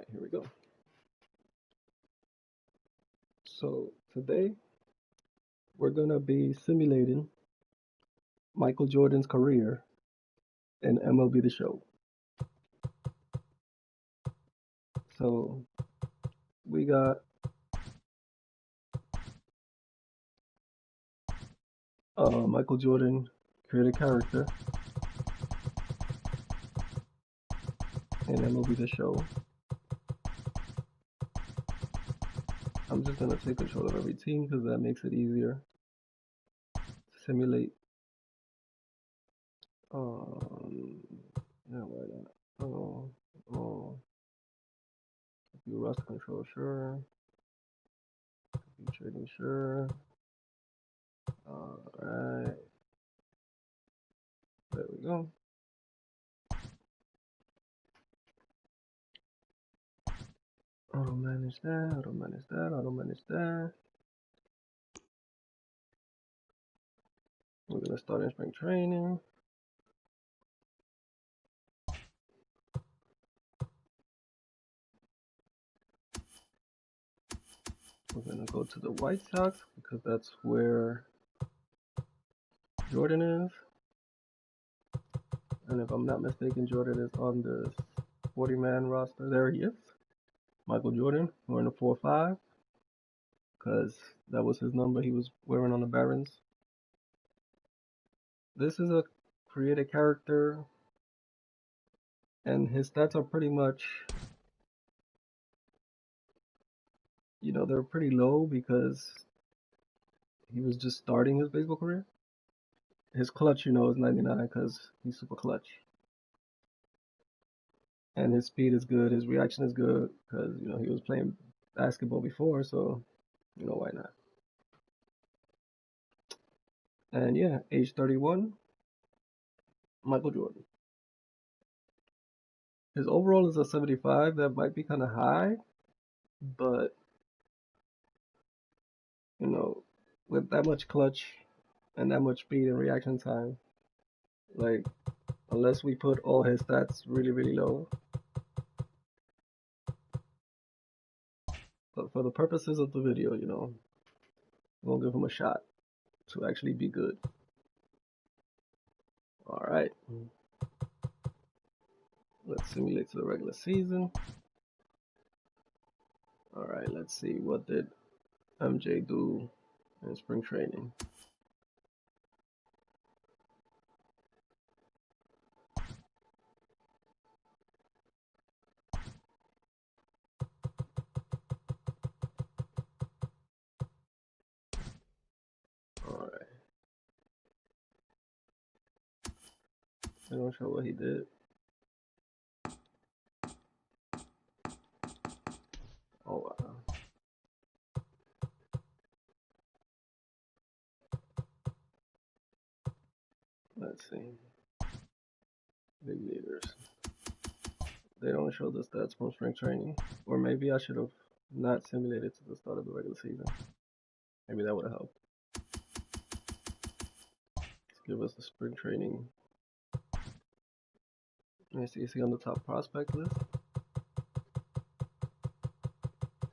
Alright, here we go. So today we're gonna be simulating Michael Jordan's career in MLB The Show. So we got Michael Jordan created character in MLB The Show. I'm just gonna take control of every team because that makes it easier to simulate. Yeah, why not? Be roster control, sure. Be trading, sure. Alright, there we go. Auto manage that, auto manage that, auto manage that. We're gonna start in spring training. We're gonna go to the White Sox because that's where Jordan is. And if I'm not mistaken, Jordan is on the 40-man roster. There he is. Michael Jordan, wearing the 4-5 because that was his number he was wearing on the Barons. This is a created character, and his stats are pretty much, they're pretty low because he was just starting his baseball career. His clutch, is 99 because he's super clutch. And his speed is good, his reaction is good because, he was playing basketball before, so, why not? And yeah, age 31, Michael Jordan. His overall is a 75. That might be kind of high, but, with that much clutch and that much speed and reaction time, like, unless we put all his stats really, really low. But for the purposes of the video, we'll give him a shot to actually be good. Alright. Let's simulate to the regular season. Alright, let's see. What did MJ do in spring training? Alright. They don't show what he did. Oh wow. Let's see. Big leaders. They don't show the stats from spring training. Or maybe I should have not simulated to the start of the regular season. Maybe that would have helped. Let's give us the spring training. Let me see, is he on the top prospect list?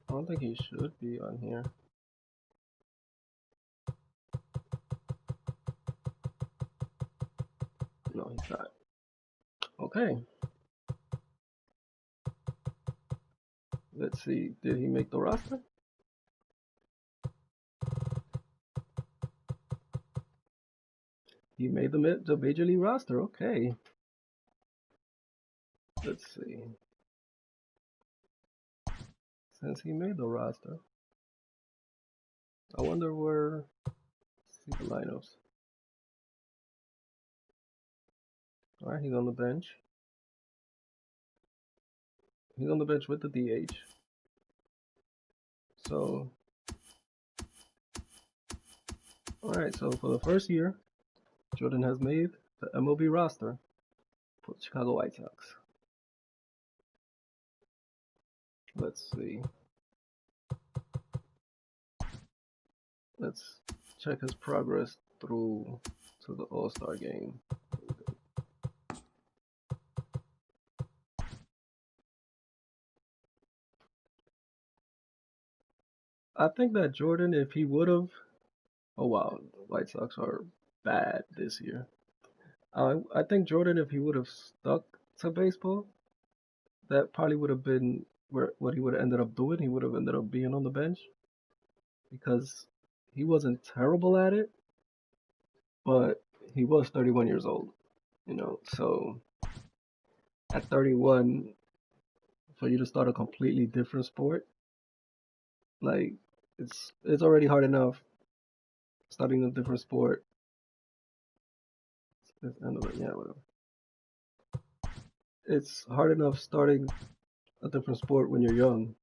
I don't think he should be on here. No, he's not. Okay. Let's see, did he make the roster? He made the Major League roster, okay. Let's see. Since he made the roster, I wonder where, let's see the lineups. Alright, he's on the bench. He's on the bench with the DH. So, alright, so for the first year, Jordan has made the MLB roster for the Chicago White Sox. Let's see. Let's check his progress through to the All-Star game. I think that Jordan, if he would have, oh wow, the White Sox are bad this year. I think Jordan, if he would have stuck to baseball, that probably would have been where what he would have ended up doing. He would have ended up being on the bench because he wasn't terrible at it, but he was 31 years old, you know. So at 31, for you to start a completely different sport, like it's already hard enough starting a different sport. It's end of it, yeah, whatever. It's hard enough starting a different sport when you're young,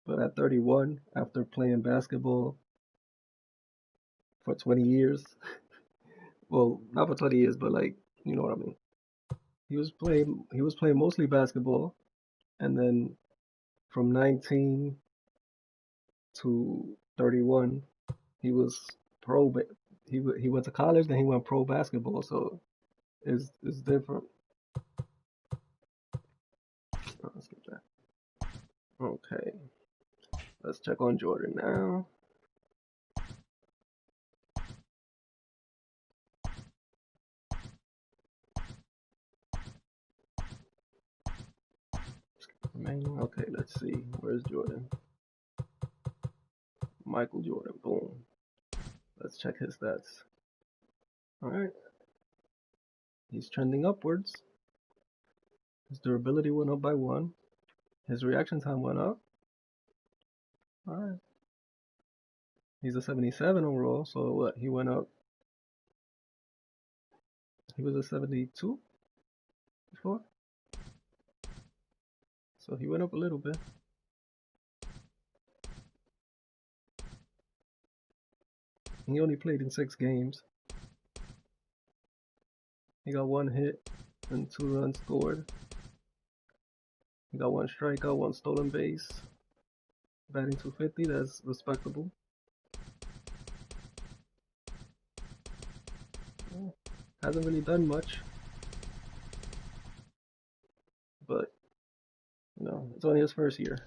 but at 31, after playing basketball for 20 years, well, not for 20 years, but like, you know what I mean. He was playing mostly basketball, and then from 19 to 31, he was pro. He went to college, then he went pro basketball. So it's different. Let's skip that. Okay, let's check on Jordan now. Okay, let's see. Where's Jordan? Michael Jordan. Boom. Let's check his stats. All right, he's trending upwards. His durability went up by 1. His reaction time went up. All right. He's a 77 overall, so what? He went up. He was a 72 before, so he went up a little bit. He only played in 6 games. He got 1 hit and 2 runs scored. He got 1 strikeout, 1 stolen base. Batting 250, that's respectable. Hasn't really done much, but you know, it's only his first year.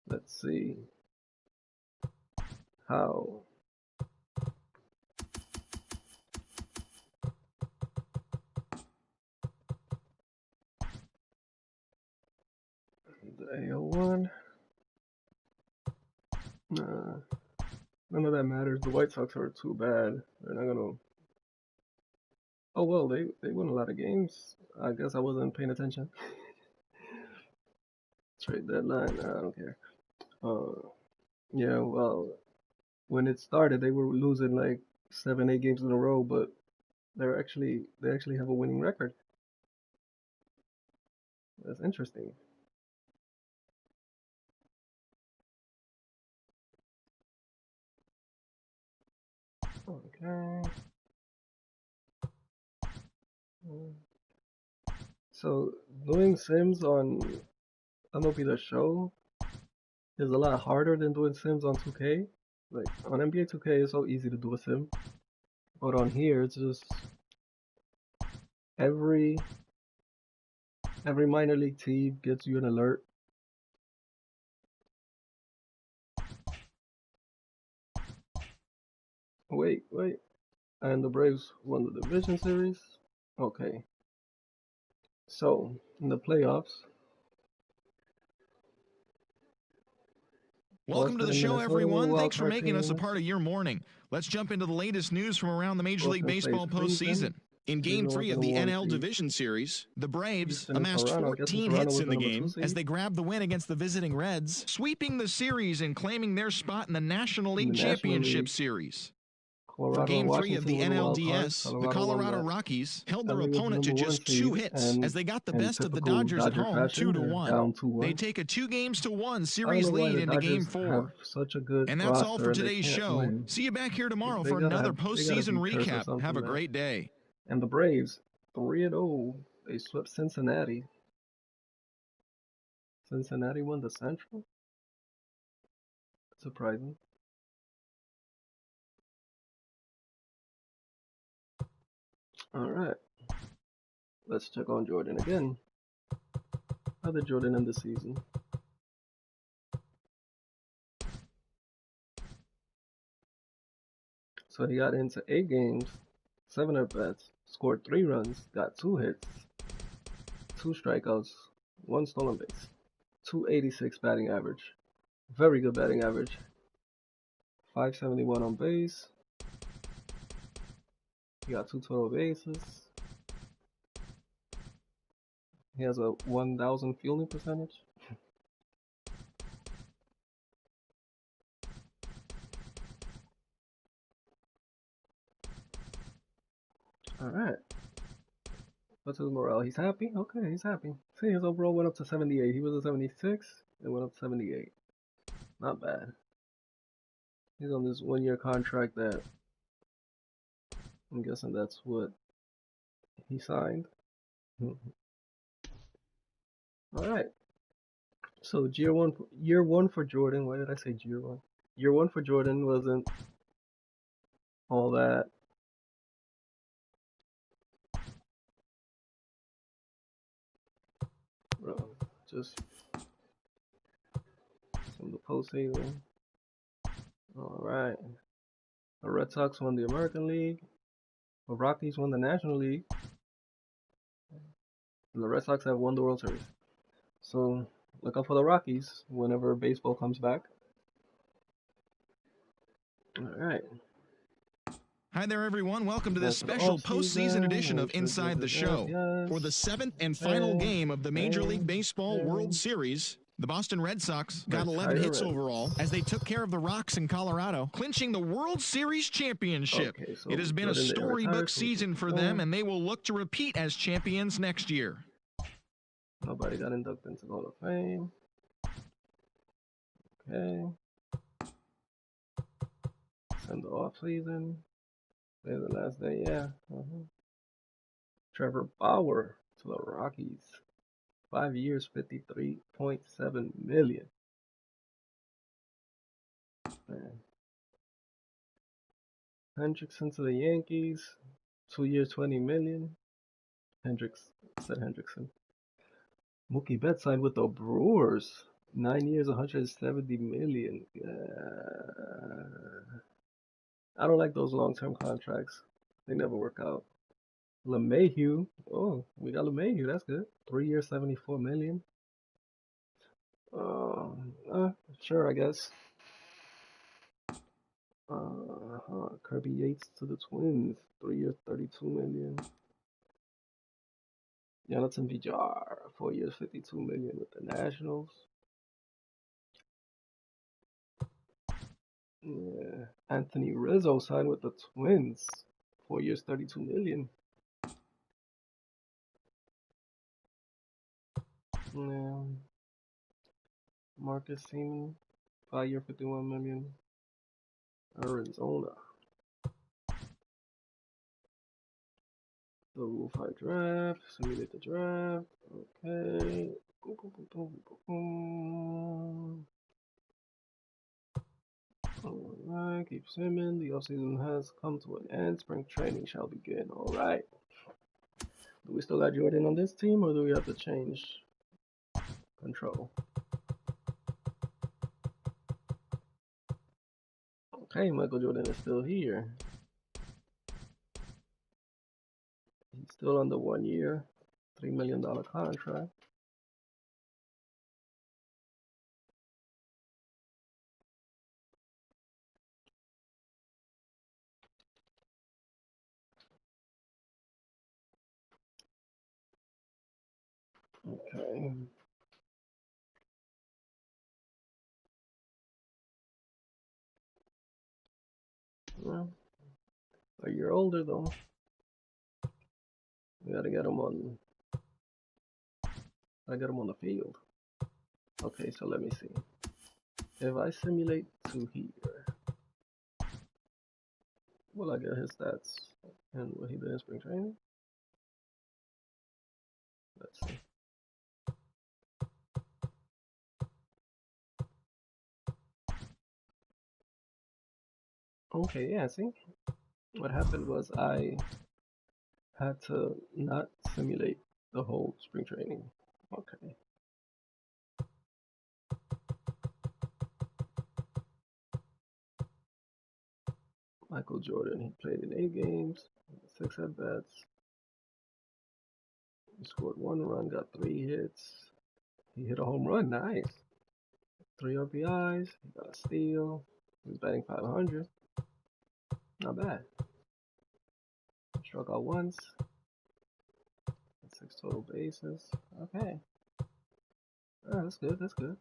Let's see how the AL1. Nah, none of that matters. The White Sox are too bad. They're not gonna. Oh well, they won a lot of games. I guess I wasn't paying attention. Trade deadline. I don't care. Yeah. Well, when it started, they were losing like 7, 8 games in a row, but they actually have a winning record. That's interesting. Okay. So doing Sims on MLB The Show is a lot harder than doing Sims on 2K. Like on NBA 2K, it's so easy to do a sim, but on here, it's just every every minor league team gets you an alert. Wait, and the Braves won the division series. Okay, so in the playoffs, Welcome to Boston the and show, Minnesota were everyone. wild Thanks for card making us a teams. part of your morning. Let's jump into the latest news from around the Major League Brooklyn Baseball faced Cleveland. postseason. In Game Cleveland was 3 the of number the one NL seed. Division Series, the Braves Houston and amassed Toronto. I'm guessing 14 Toronto hits was in the the number 2 game as seed they grabbed the win against the visiting Reds, sweeping the series and claiming their spot in the National in the League National Championship League. Series. For Colorado and Game 3 of Washington the were the wild cards. NLDS, the Colorado won Colorado that. Rockies held their LA was the opponent to number one just 2 seed, hits as and they got the in best of the typical Dodgers at Dodger home fashion, 2 to they're 1. down 2-1. They take a 2-1 I don't series know why lead the into Game Dodgers have 4. such a good And that's all roster for and they today's can't show. win. See you back here tomorrow They for gotta another have, they gotta postseason be cursed or recap. Have something, a man. great day. And the Braves, 3-0, they swept Cincinnati. Cincinnati won the Central. Surprising. All right, let's check on Jordan again. How did Jordan end the season? So he got into 8 games, 7 at-bats, scored 3 runs, got 2 hits, 2 strikeouts, 1 stolen base, 286 batting average. Very good batting average. 571 on base. He got 2 total bases. He has a 1,000 fielding percentage. Alright. What's his morale? He's happy? Okay, he's happy. See, his overall went up to 78. He was a 76. It went up to 78. Not bad. He's on this 1-year contract that I'm guessing that's what he signed. Alright. So year one for Jordan. Why did I say year one? Year one for Jordan wasn't all that. Bro, just from the postseason. Alright. The Red Sox won the American League. The Rockies won the National League. And the Red Sox have won the World Series. So look out for the Rockies whenever baseball comes back. Alright. Hi there, everyone. Welcome to this special postseason edition of Inside the Show. For the 7th and final game of the Major League Baseball World Series, the Boston Red Sox got 11 hits overall as they took care of the Rocks in Colorado, clinching the World Series championship. Okay, so it has been a storybook season for them, and they will look to repeat as champions next year. Nobody got inducted into the Hall of Fame. Okay. Send the off season. Today's the last day, yeah. Trevor Bauer to the Rockies. 5 years, $53.7 million. Man. Hendrickson to the Yankees. 2 years, $20 million. Hendrickson. Mookie Betts signed with the Brewers. 9 years, $170 million. I don't like those long-term contracts. They never work out. LeMahieu. Oh, we got LeMahieu. That's good. 3 years, $74 million. Sure, I guess. Kirby Yates to the Twins. 3 years, $32 million. Jonathan Villar. 4 years, $52 million with the Nationals. Yeah. Anthony Rizzo signed with the Twins. 4 years, $32 million. Yeah. Marcus Semien, 5 year, $51 million. Arizona. The Rule 5 draft. Simulate the draft. Okay. Alright, keep swimming. The offseason has come to an end. Spring training shall begin. Alright. Do we still got Jordan on this team, or do we have to change control? Okay, Michael Jordan is still here. He's still on the 1 year, $3 million contract. Okay. Well, a year older though. We gotta get him on. I got him on the field. Okay, so let me see. If I simulate to here, will I get his stats and what he did in spring training? Let's see. Okay, yeah, see? What happened was I had to not simulate the whole spring training. Okay. Michael Jordan, he played in 8 games, 6 at-bats. He scored 1 run, got 3 hits. He hit a home run, nice. 3 RBIs, he got a steal. He was batting .500. Not bad. Struck out once. 6 total bases. Okay. Oh, that's good, that's good.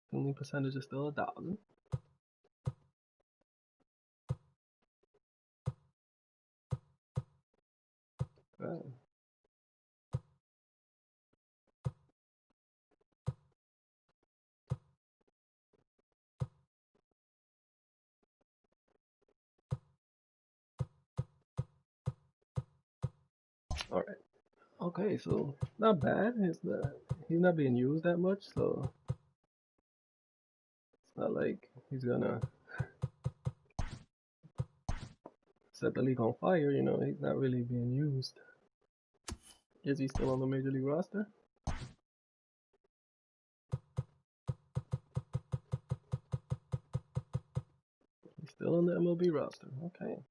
Fielding percentage is still 1,000. Okay. Alright. Okay, so not bad. He's not being used that much, so it's not like he's gonna set the league on fire, you know. He's not really being used. Is he still on the Major League roster? He's still on the MLB roster. Okay.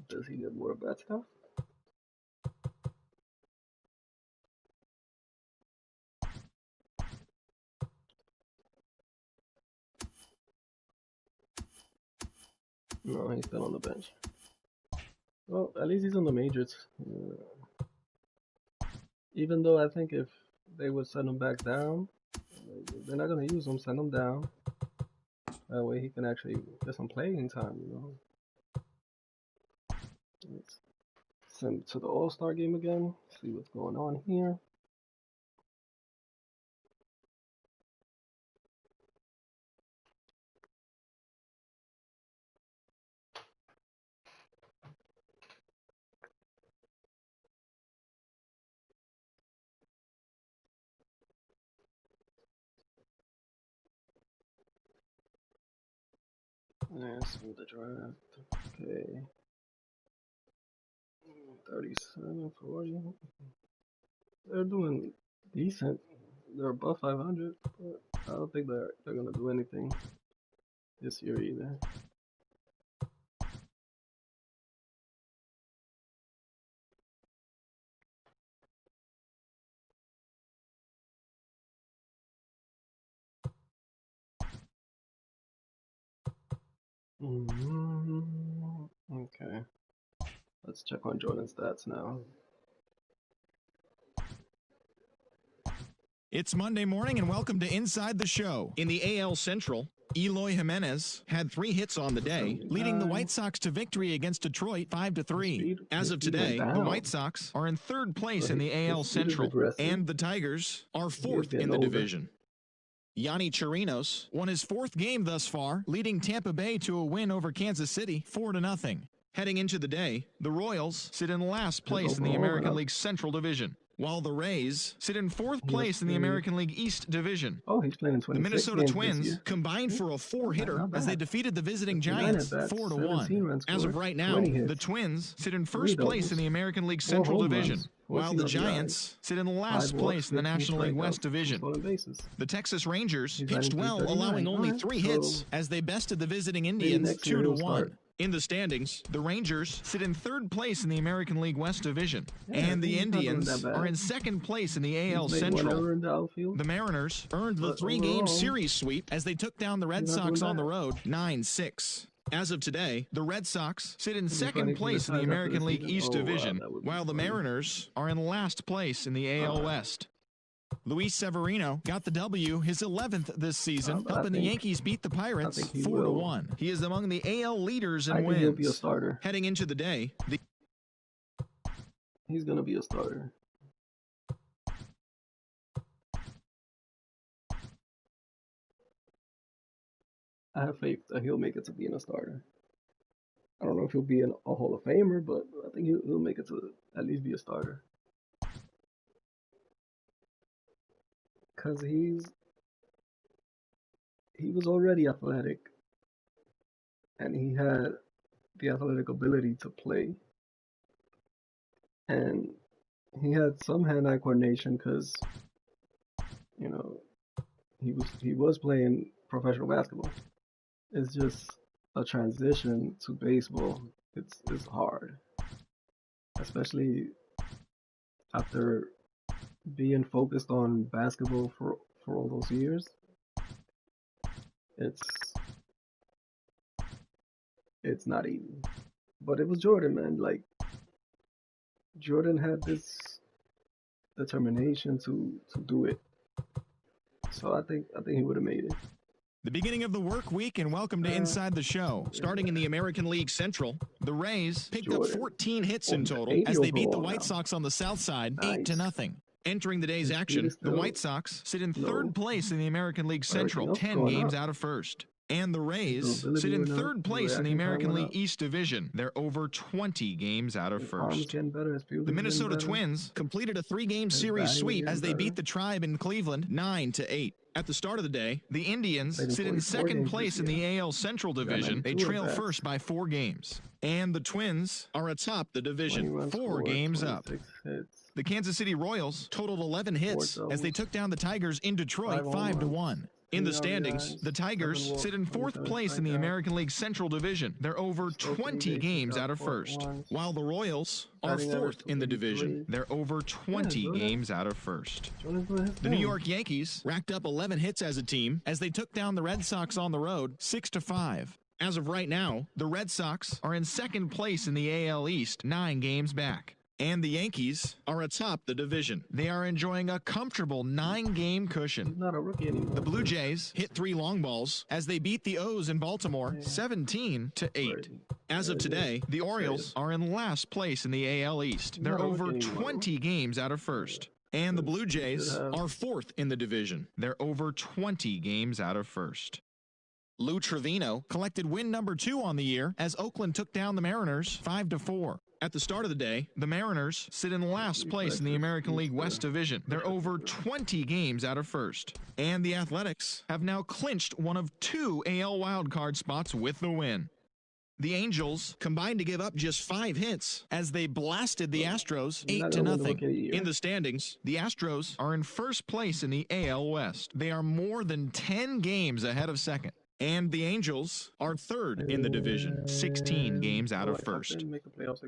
Does he get more bat stuff? No, he's still on the bench. Well, at least he's on the majors. Even though I think if they would send him back down, they're not going to use him, send him down. That way he can actually get some playing time, you know. Let's send to the All-Star game again, see what's going on here. Let's see the draft. Okay. 37, 40. They're doing decent. They're above 500, but I don't think they're gonna do anything this year either. Okay. Let's check on Jordan's stats now. It's Monday morning and welcome to Inside the Show. In the AL Central, Eloy Jimenez had 3 hits on the day, leading the White Sox to victory against Detroit 5-3. As of today, the White Sox are in 3rd place in the AL Central, and the Tigers are 4th in the division. Yonny Chirinos won his 4th game thus far, leading Tampa Bay to a win over Kansas City 4-0. Heading into the day, the Royals sit in last place in the American League Central Division, while the Rays sit in 4th place in the American League East Division. Oh, he's playing in 26 The Minnesota Twins combined for a 4-hitter as they defeated the visiting Giants 4-1. As of right now, the Twins sit in 1st place in the American League Central Division, while the Giants sit in last place in the National League West Division. The Texas Rangers pitched well, allowing only 3 hits as they bested the visiting Indians 2-1. In the standings, the Rangers sit in 3rd place in the American League West Division, and the Indians are in 2nd place in the AL Central. The Mariners earned the 3-game series sweep as they took down the Red Sox on the road 9-6. As of today, the Red Sox sit in 2nd place in the American League East Division, while the Mariners are in last place in the AL West. Luis Severino got the W, his 11th this season, helping the Yankees beat the Pirates 4-1. He is among the AL leaders in wins. He'll be a starter. Heading into the day, he's gonna be a starter. I have faith that he'll make it to being a starter. I don't know if he'll be a Hall of Famer, but I think he'll make it to at least be a starter. Because he was already athletic, and he had the athletic ability to play. and he had some hand-eye coordination because you know he was playing professional basketball. It's just a transition to baseball. It's hard, especially after being focused on basketball for all those years. It's it's not easy. But it was Jordan, man. Like Jordan had this determination to do it. So I think he would have made it. The beginning of the work week, and welcome to Inside the Show. Starting in the American League Central, the Rays picked up 14 hits in total as they beat the White Sox on the south side 8-0. Entering the day's action, the White Sox sit in third place in the American League Central, 10 games out of first. And the Rays sit in third place in the American League East Division. They're over 20 games out of first. The Minnesota Twins completed a 3-game series sweep as they beat the Tribe in Cleveland 9-8. At the start of the day, the Indians sit in second place in the AL Central Division. They trail first by 4 games. And the Twins are atop the division, 4 games up. The Kansas City Royals totaled 11 hits as they took down the Tigers in Detroit 5-1. In the standings, the Tigers sit in 4th place in the American League Central Division. They're over 20 games out of first, while the Royals are 4th in the division. They're over 20 games out of first. The New York Yankees racked up 11 hits as a team as they took down the Red Sox on the road 6-5. As of right now, the Red Sox are in second place in the AL East, 9 games back. And the Yankees are atop the division. They are enjoying a comfortable 9-game cushion. He's not a rookie anymore. The Blue Jays hit 3 long balls as they beat the O's in Baltimore 17-8. As of today, the Orioles are in last place in the AL East. They're over 20 games out of first. And the Blue Jays are 4th in the division. They're over 20 games out of first. Lou Trevino collected win number 2 on the year as Oakland took down the Mariners 5-4. At the start of the day, the Mariners sit in last place in the American League West Division. They're over 20 games out of first. And the Athletics have now clinched one of 2 AL wildcard spots with the win. The Angels combined to give up just 5 hits as they blasted the Astros 8-0. In the standings, the Astros are in first place in the AL West. They are more than 10 games ahead of second. And the Angels are 3rd in the division, 16 games out of first.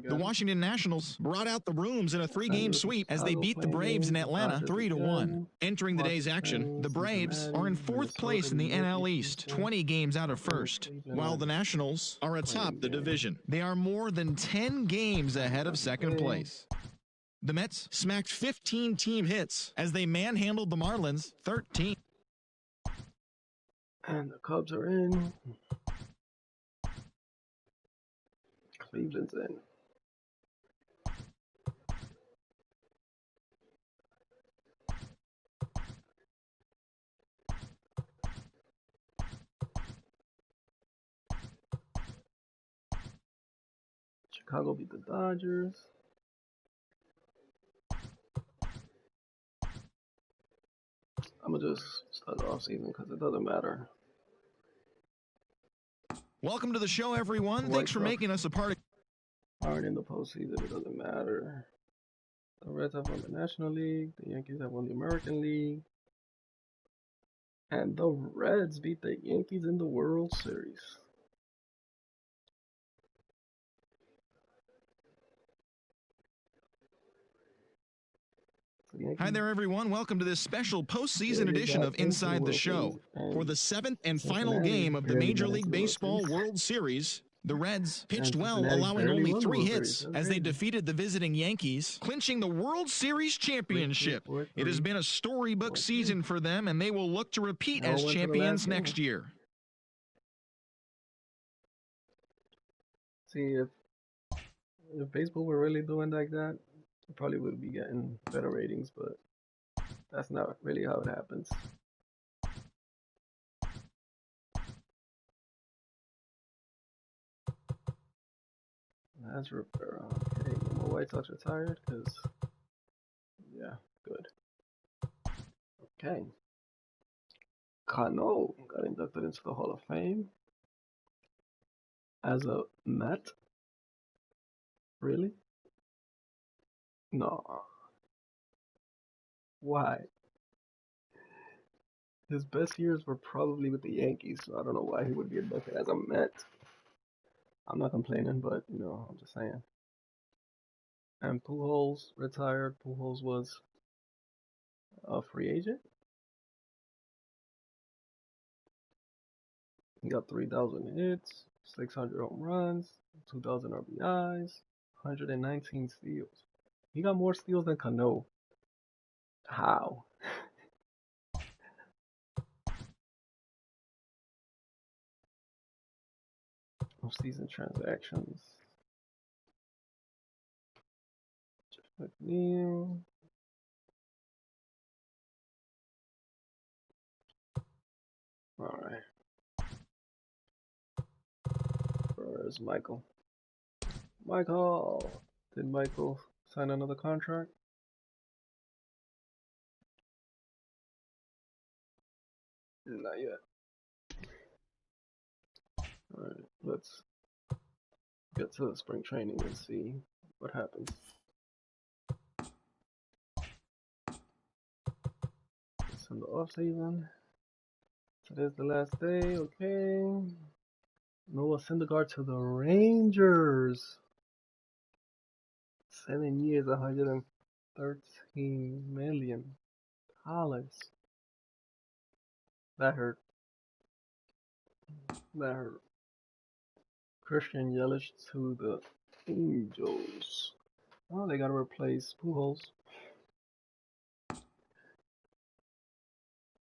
The Washington Nationals brought out the rooms in a 3-game sweep as they beat the Braves in Atlanta 3-1. Entering the day's action, the Braves are in 4th place in the NL East, 20 games out of first, while the Nationals are atop the division. They are more than 10 games ahead of second place. The Mets smacked 15 team hits as they manhandled the Marlins 13. And the Cubs are in. Cleveland's in. Chicago beat the Dodgers. I'm going to just start the offseason because it doesn't matter. Welcome to the show, everyone. Thanks for making us a part of... Aren't in the postseason, it doesn't matter. The Reds have won the National League. The Yankees have won the American League. And the Reds beat the Yankees in the World Series. Hi there, everyone. Welcome to this special postseason edition of Inside the Show. For the 7th and final game of the Major League Baseball World Series, the Reds pitched well, allowing only 3 hits as they defeated the visiting Yankees, clinching the World Series championship. It has been a storybook season for them, and they will look to repeat as champions next year. See, if baseball were really doing like that, we probably would be getting better ratings, but that's not really how it happens. That's Rivera. Okay, no more White Sox retired, because, yeah, good. Okay. Cano got inducted into the Hall of Fame as a Met. Really? No. Why? His best years were probably with the Yankees, so I don't know why he would be a bucket as a Met. I'm not complaining, but you know, I'm just saying. And Pujols retired. Pujols was a free agent. He got 3,000 hits, 600 home runs, 2,000 RBIs, 119 steals. He got more steals than Cano. How? Season transactions. Jeff McNeil. All right. Where's Michael? Michael! Did Michael sign another contract? Not yet. Alright, let's get to the spring training and see what happens. It's in the off season. Today's the last day, okay. Noah Syndergaard to the Rangers. 7 years, $113 million. That hurt. That hurt. Christian Yelich to the Angels. Oh, they gotta replace Pujols.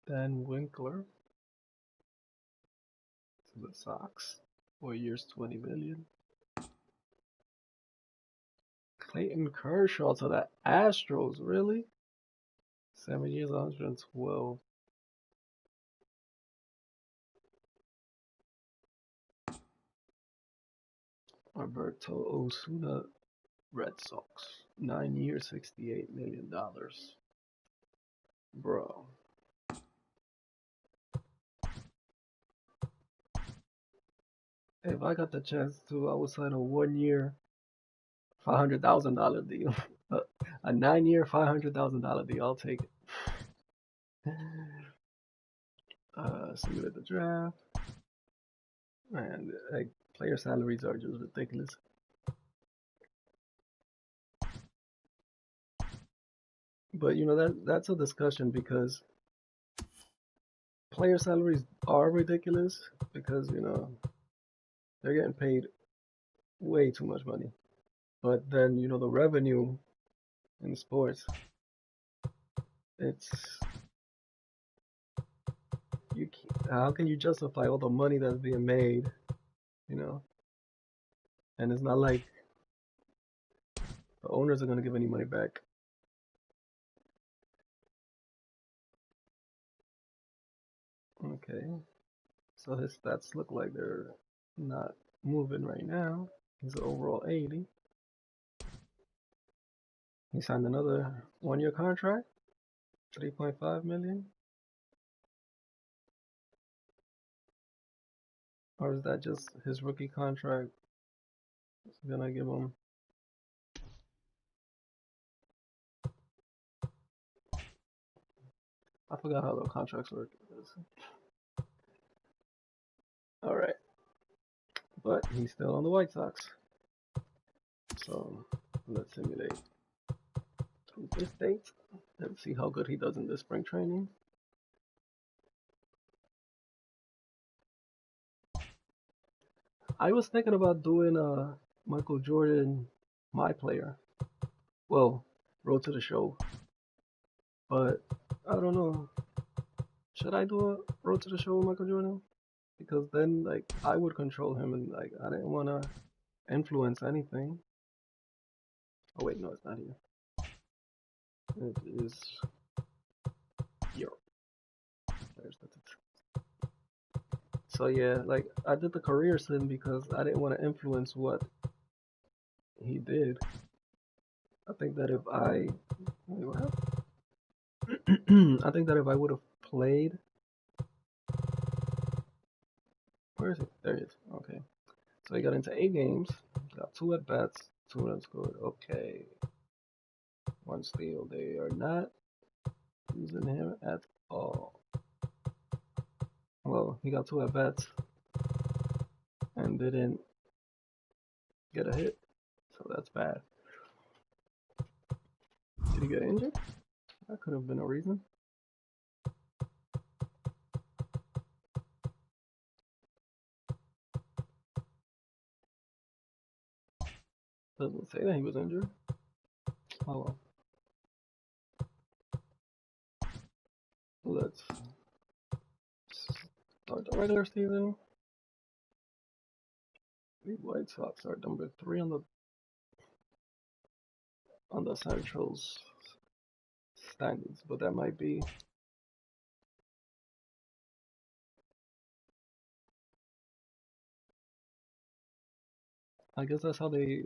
Dan Winkler to the Sox. 4 years, $20 million. Clayton Kershaw to the Astros, really? 7 years, 112. Roberto Osuna, Red Sox. 9 years, $68 million. Bro. If I got the chance to, I would sign a 1 year, $500,000 deal. A 9 year, $500,000 deal. I'll take it. Simulate the draft. And like, player salaries are just ridiculous. But you know that's a discussion because player salaries are ridiculous because you know they're getting paid way too much money. But then you know the revenue in sports, it's how can you justify all the money that's being made, you know? And it's not like the owners are gonna give any money back. Okay, so his stats look like they're not moving right now. He's overall 80. He signed another 1 year contract, 3.5 million. Or is that just his rookie contract? It's gonna give him. I forgot how the contracts work. All right, but he's still on the White Sox. So let's simulate this date and see how good he does in this spring training. I was thinking about doing a Michael Jordan, my player. Well, Road to the Show. But I don't know. Should I do a Road to the Show with Michael Jordan? Because then, like, I would control him, and like, I didn't want to influence anything. Oh wait, no, it's not here. It is here. There's the. So yeah, like I did the career sim because I didn't want to influence what he did. I think that if I, wait, what happened? I think that if I would have played, where is it? There it is. Okay, so he got into 8 games, got 2 at bats, 2 runs scored. Okay, 1 steal. They are not using him at all. Well, he got 2 at bats and didn't get a hit, so that's bad. Did he get injured? That could have been a reason. Doesn't say that he was injured. Oh well. Let's start the regular season. The White Sox are number 3 on the Central's standings, but that might be I guess that's how they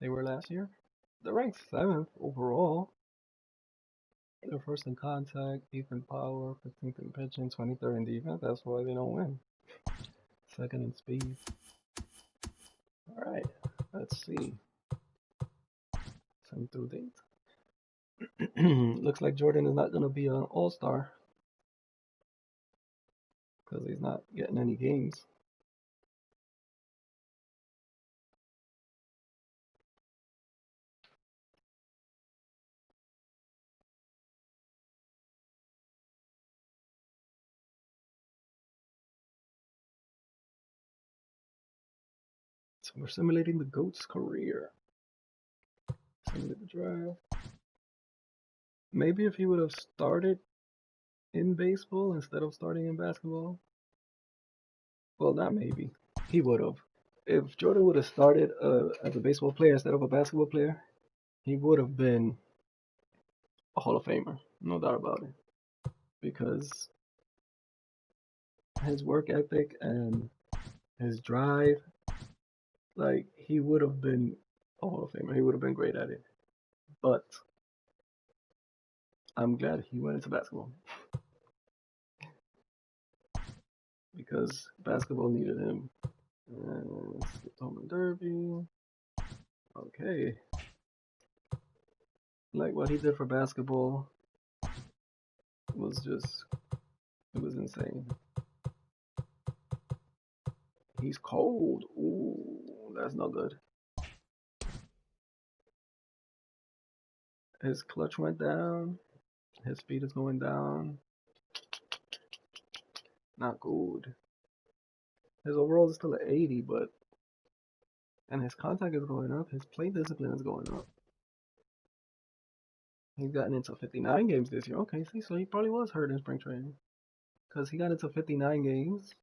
were last year. They're ranked 7th overall. They're first in contact, 8th in power, 15th in pitching, 23rd in defense. That's why they don't win. 2nd in speed. Alright, let's see. 7 through date. Looks like Jordan is not going to be an all-star because he's not getting any games. So we're simulating the GOAT's career. Simulate the draft. Maybe if he would have started in baseball instead of starting in basketball. Well, not maybe. He would have. If Jordan would have started as a baseball player instead of a basketball player, he would have been a Hall of Famer. No doubt about it. Because his work ethic and his drive, like, he would have been a Hall of Famer. He would have been great at it. But I'm glad he went into basketball. Because basketball needed him. And skip home and derby. Okay. Like, what he did for basketball was just, it was insane. He's cold. Ooh, that's not good. His clutch went down. His speed is going down. Not good. His overall is still at 80, but and his contact is going up. His play discipline is going up. He's gotten into 59 games this year. Okay, see, so he probably was hurt in spring training because he got into 59 games.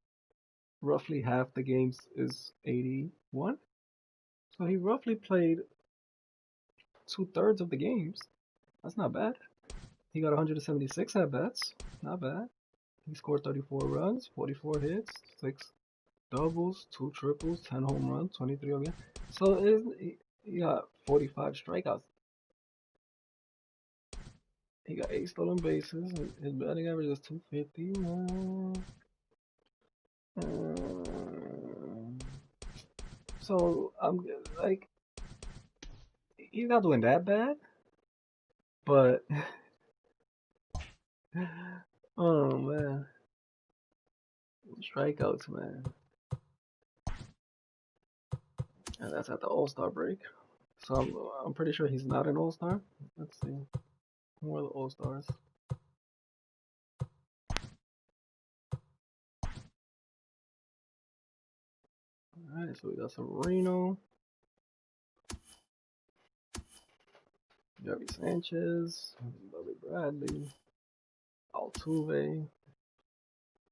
Roughly half the games is 81. So he roughly played 2/3 of the games. That's not bad. He got 176 at bats. Not bad. He scored 34 runs, 44 hits, 6 doubles, 2 triples, 10 home runs, 23 again. So he got 45 strikeouts. He got 8 stolen bases. His batting average is 250. So I'm like, he's not doing that bad, but oh man, strikeouts, man. And that's at the All-Star break. So I'm pretty sure he's not an All-Star. Let's see. Who are the All-Stars? Alright, so we got Severino, Gary Sanchez, Bobby Bradley, Altuve,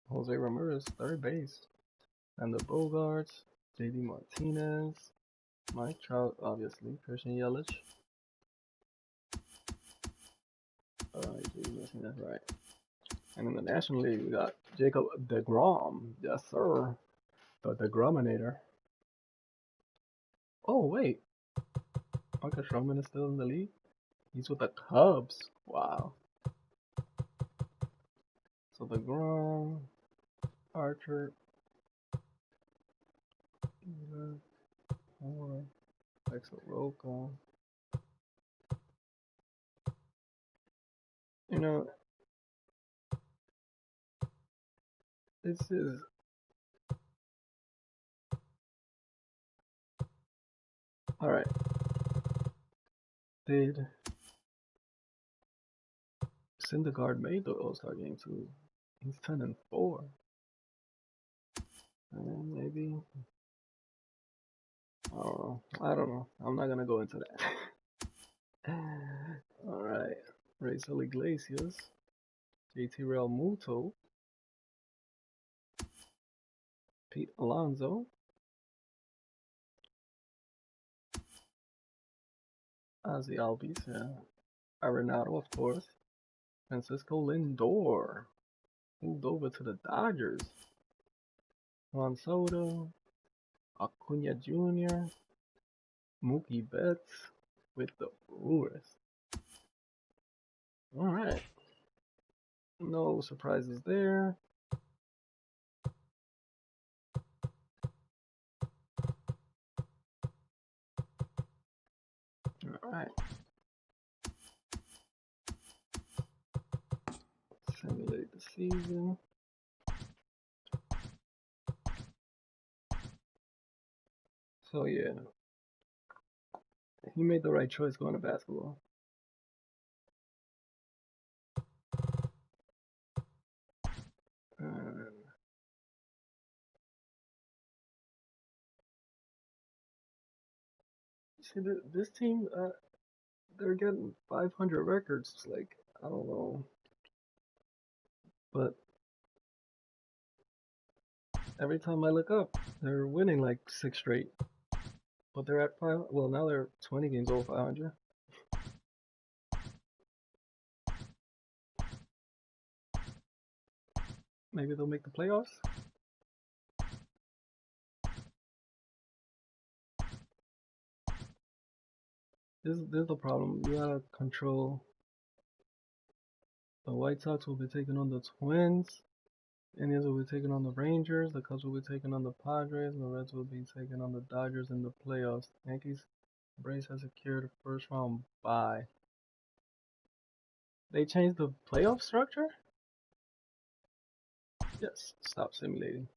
Jose Ramirez, third base, and the Bogarts, JD Martinez, Mike Trout, obviously, Christian Yelich. Alright, that's right. And in the National League, we got Jacob deGrom. Yes, sir. The deGrominator. Oh, wait. Marcus Stroman is still in the league? He's with the Cubs. Wow. So deGrom, Archer, Texel Roca, You know, this is all right. Did Syndergaard made the All-Star game too? He's 10-4. And maybe I don't know. I'm not gonna go into that. All right. Raisel Iglesias, JT Realmuto, Pete Alonso, Ozzy Albies, yeah. Arenado, of course. Francisco Lindor moved over to the Dodgers. Juan Soto, Acuna Jr., Mookie Betts with the Brewers. All right. No surprises there. All right. Simulate the season. So yeah, he made the right choice going to basketball. See, this team, they're getting 500 records. Like, I don't know, but every time I look up, they're winning like 6 straight. But they're at 5. Well, now they're 20 games over 500. Maybe they'll make the playoffs. This is the problem. You gotta control. The White Sox will be taking on the Twins. The Indians will be taking on the Rangers. The Cubs will be taking on the Padres. And the Reds will be taking on the Dodgers in the playoffs. Yankees, Braves has secured a first round bye. They changed the playoff structure? Yes, stop simulating.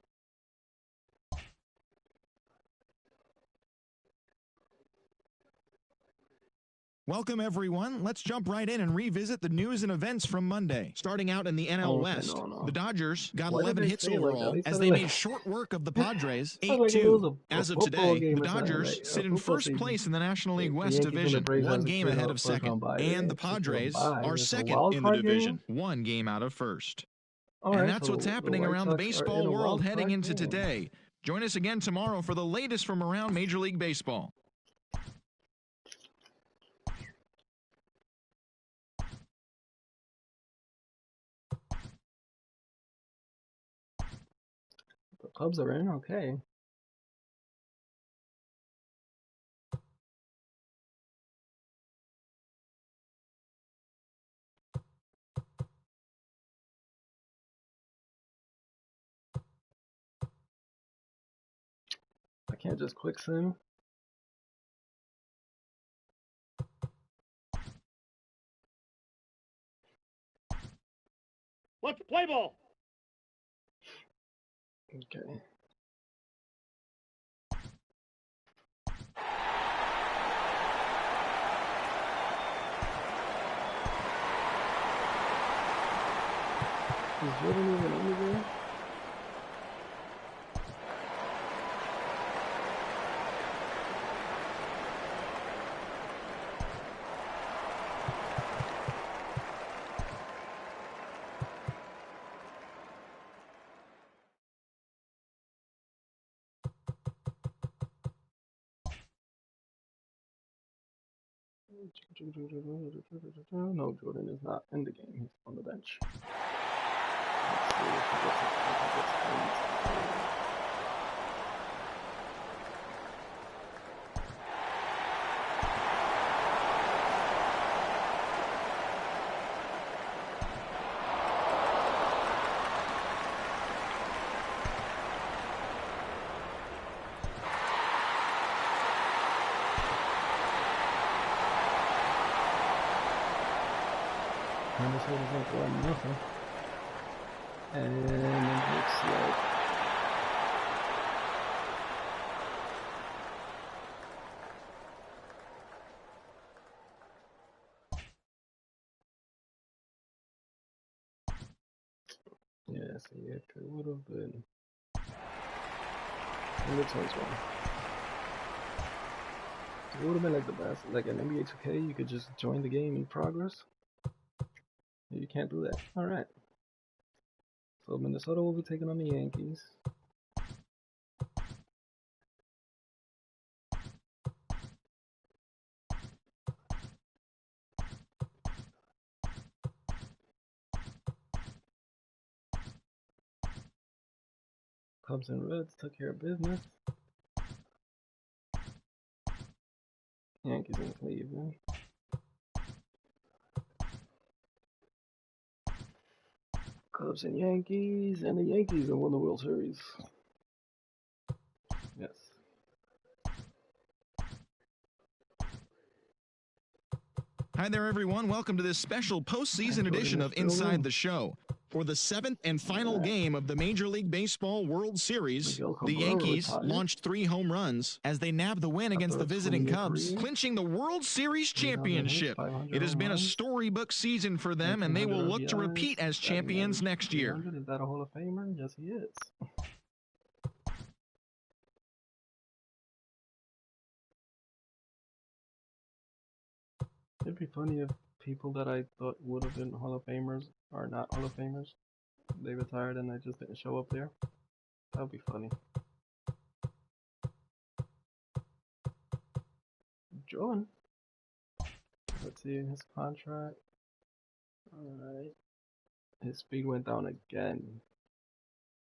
Welcome, everyone. Let's jump right in and revisit the news and events from Monday. Starting out in the NL West, the Dodgers got 11 hits overall as they made short work of the Padres 8-2. As of today, the Dodgers sit in first place in the National League West Division, 1 game ahead of second, and the Padres are second in the division, 1 game out of first. And that's what's happening around the baseball world heading into today. Join us again tomorrow for the latest from around Major League Baseball. The Cubs are in, okay. I can't just quick sim. Let's play ball. Okay. Is Jordan even in the game? No, Jordan is not in the game. He's on the bench. Let's see if he gets Minnesota's up 1-0. And it looks like yeah, see, it would have been in the 21. It would have been like the best, like an NBA 2K, you could just join the game in progress. You can't do that. Alright. So Minnesota will be taking on the Yankees. Cubs and Reds took care of business. Yankees in Cleveland. Cubs and Yankees, and the Yankees have won the World Series. Yes. Hi there, everyone. Welcome to this special postseason edition of Inside the Show. For the 7th and final game of the Major League Baseball World Series, the Yankees launched 3 home runs as they nabbed the win against the visiting Cubs, clinching the World Series championship. It has been a storybook season for them, and they will look to repeat as champions next year. Is that a Hall of Famer? Yes, he is. It'd be funny if people that I thought would have been Hall of Famers are not Hall of Famers. They retired and I just didn't show up there. That would be funny. Jordan. Let's see his contract. Alright. His speed went down again.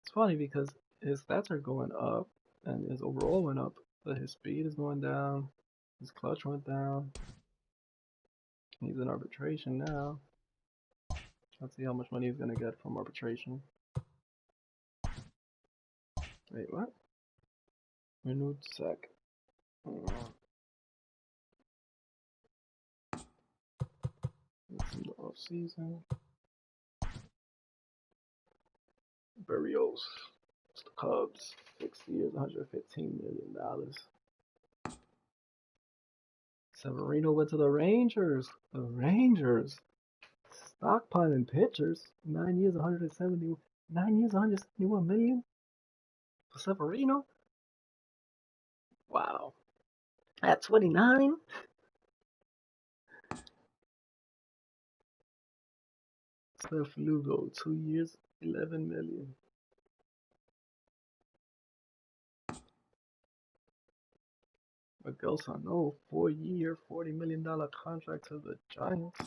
It's funny because his stats are going up and his overall went up, but his speed is going down. His clutch went down. He's in arbitration now. Let's see how much money he's gonna get from arbitration. Wait, what? Renewed sec. It's in the off season. Berrios. It's the Cubs. 6 years, $115 million. Severino went to the Rangers. The Rangers. Stockpiling pitchers. 9 years, 171 million for Severino. Wow. At 29. Seth Lugo, 2 years, 11 million. Miguel Sano, 4-year, $40 million contract to the Giants.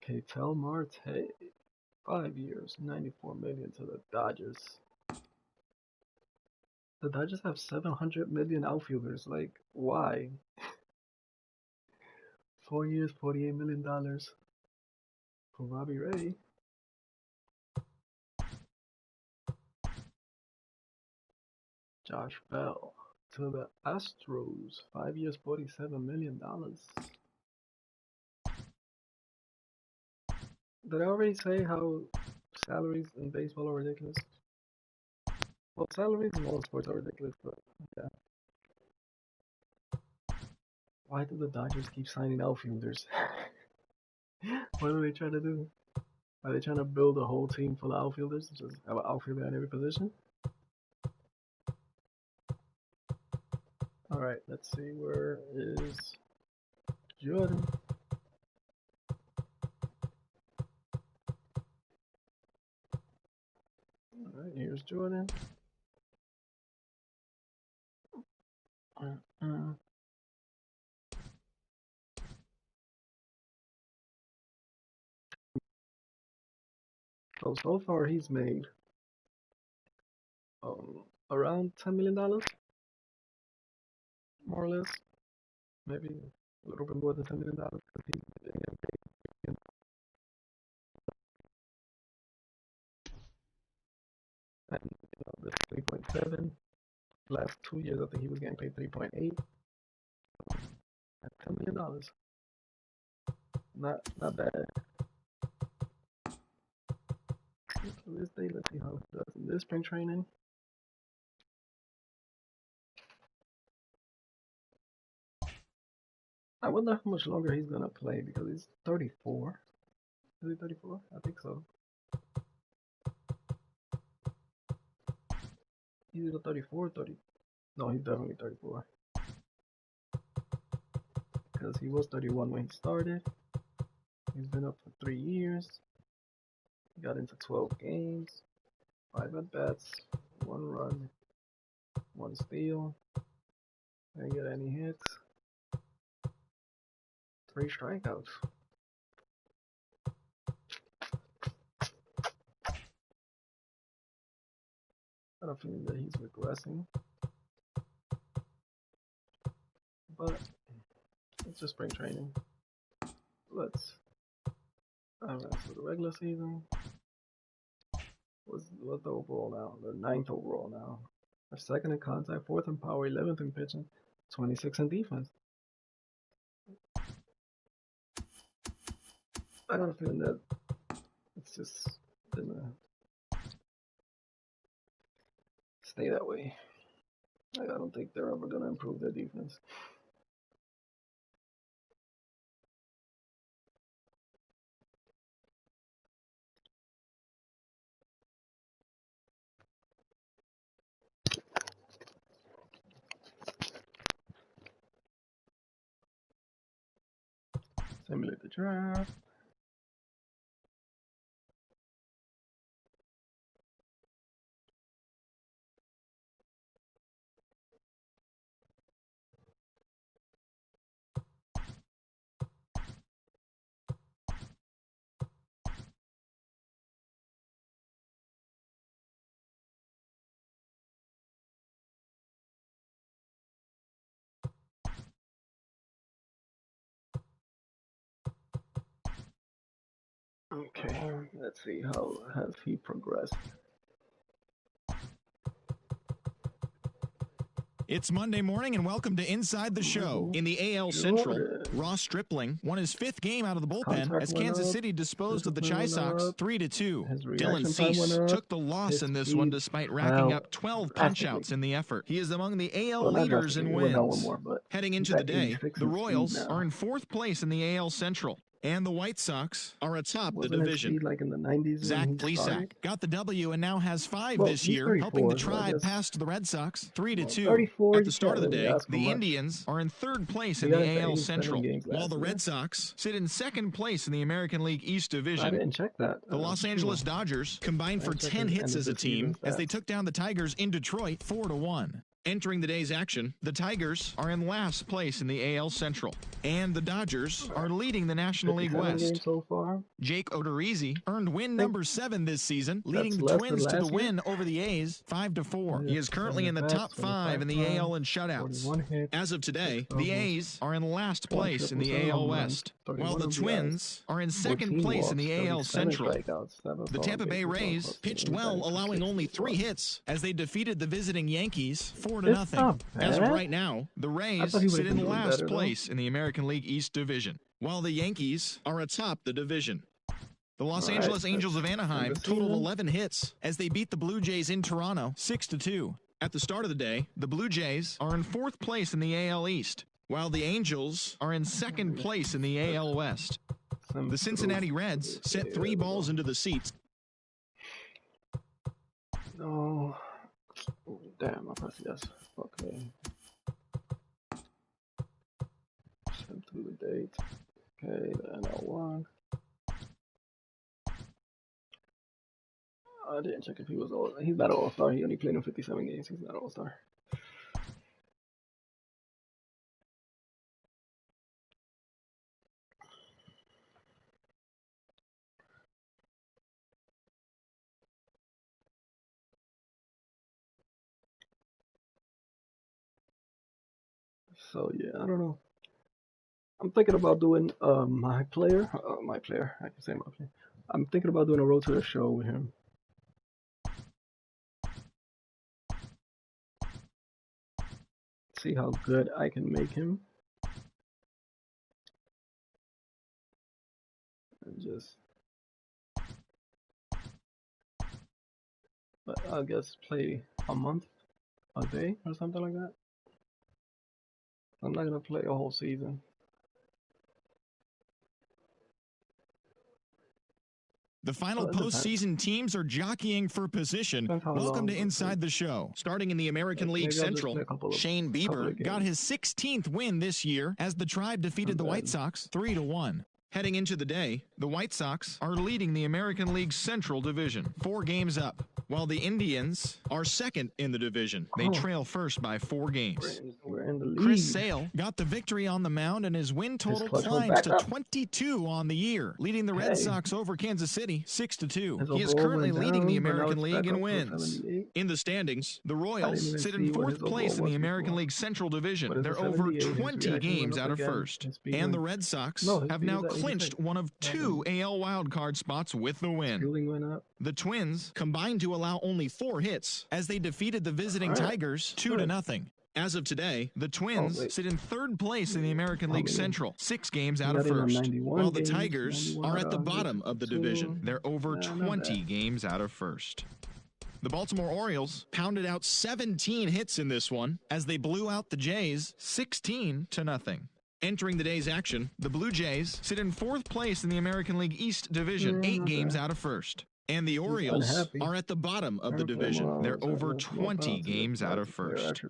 Ketel Marte, 5 years, $94 million to the Dodgers. The Dodgers have 700 million outfielders. Like, why? 4 years, $48 million for Robbie Ray. Josh Bell to the Astros, 5 years, $47 million. Did I already say how salaries in baseball are ridiculous? Well, salaries in all sports are ridiculous, but yeah. Why do the Dodgers keep signing outfielders? What are they trying to do? Are they trying to build a whole team full of outfielders? Just have an outfielder at every position? Alright, let's see, where is Jordan? Alright, here's Jordan. So far he's made around $10 million, more or less. Maybe a little bit more than $10 million because he's getting paid. And this 3.7. Last 2 years, I think he was getting paid 3.8. At $10 million. Not bad. So this day, let's see how he does in this spring training. I wonder how much longer he's gonna play because he's 34. Is he 34? I think so. He's either 34 or 30. No, he's definitely 34. Because he was 31 when he started. He's been up for 3 years. He got into 12 games, 5 at-bats, 1 run, 1 steal. Didn't get any hits. 3 strikeouts. I have a feeling that he's regressing. But it's just spring training. Let's so the regular season was the overall now? The 9th overall now. Our 2nd in contact, 4th in power, 11th in pitching, 26th in defense. I got a feeling that it's just gonna stay that way. I don't think they're ever gonna improve their defense. Simulate the draft. Okay, let's see how has he progressed. It's Monday morning, and welcome to Inside the Show. In the AL Central, Ross Stripling won his 5th game out of the bullpen as Kansas City disposed of the Chi Sox 3-2. Dylan Cease took the loss in this one despite racking up 12 punch-outs in the effort. He is among the AL leaders in wins. Heading into the day, the Royals are in 4th place in the AL Central. And the White Sox are atop the division. Like in the 90s Zach Plesac got the W and now has 5 this year, helping the Tribe pass to the Red Sox 3-2. At the start of the day, the Indians are in 3rd place in the AL Central, while the Red Sox sit in 2nd place in the American League East Division. I didn't check that. The Los Angeles Dodgers combined for 10 hits as a team as they took down the Tigers in Detroit 4-1. Entering the day's action, the Tigers are in last place in the AL Central, and the Dodgers are leading the National League West. So far. Jake Odorizzi earned win number 7 this season, leading the Twins to the win over the A's 5-4. He is currently in the top 5 in the AL in shutouts. As of today, the A's are in last place in the AL West, while the Twins are in 2nd place in the AL Central. The Tampa Bay Rays pitched well, allowing only 3 hits as they defeated the visiting Yankees 4-0. As of right now, the Rays sit in last place in the American League East Division, while the Yankees are atop the division. The Los Angeles Angels of Anaheim totaled 11 hits as they beat the Blue Jays in Toronto 6-2. At the start of the day, the Blue Jays are in 4th place in the AL East, while the Angels are in 2nd place in the AL West. The Cincinnati Reds sent 3 balls into the seats. No. Damn, I pressed yes. Okay. Send through the date. Okay, the NL1. I didn't check if he was all. He's not an all-star. He only played in 57 games. He's not an all-star. So yeah, I don't know. I'm thinking about doing my player. I can say my player. I'm thinking about doing a road to the show with him. See how good I can make him. and just, but I guess play a month, a day, or something like that. I'm not gonna play a whole season. The final postseason teams are jockeying for position. Welcome to Inside the Show. Starting in the American League Central, Shane Bieber got his 16th win this year as the Tribe defeated the White Sox 3-1. Heading into the day, the White Sox are leading the American League Central Division, 4 games up, while the Indians are second in the division. They trail first by 4 games. We're in the lead. Chris Sale got the victory on the mound, and his win total climbs to 22 on the year, leading the Red Sox over Kansas City 6-2. He is currently leading the American League in wins. In the standings, the Royals sit in 4th place in the American League Central Division. They're over 20 games out of first. And the Red Sox have now clinched one of 2 AL wildcard spots with the win. The Twins combined to allow only 4 hits as they defeated the visiting Tigers 2-0. As of today, the Twins sit in 3rd place in the American League Central, 6 games out of first, while the Tigers are at the bottom of the division. They're over 20 games out of first. The Baltimore Orioles pounded out 17 hits in this one as they blew out the Jays 16-0. Entering the day's action, the Blue Jays sit in 4th place in the American League East Division, 8 games out of first. And the Orioles are at the bottom of the division. They're over 20 games out of first.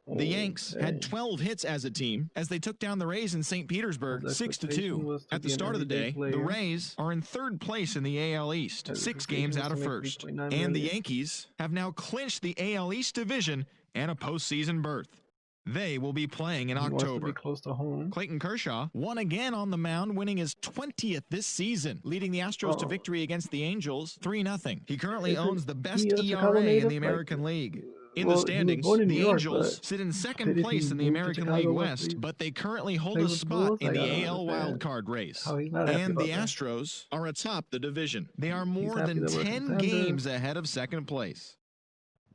The Yanks had 12 hits as a team as they took down the Rays in St. Petersburg 6-2. At the start of the day, the Rays are in 3rd place in the AL East, 6 games out of first. And the Yankees have now clinched the AL East division and a postseason berth. They will be playing in October. Close to home. Clayton Kershaw won again on the mound, winning his 20th this season, leading the Astros to victory against the Angels 3-0. He currently owns the best ERA in the American League. In the standings, the Angels sit in 2nd place in the American League West, but they currently hold a spot in the AL wildcard race. And the Astros are atop the division. They are more than 10 games ahead of 2nd place.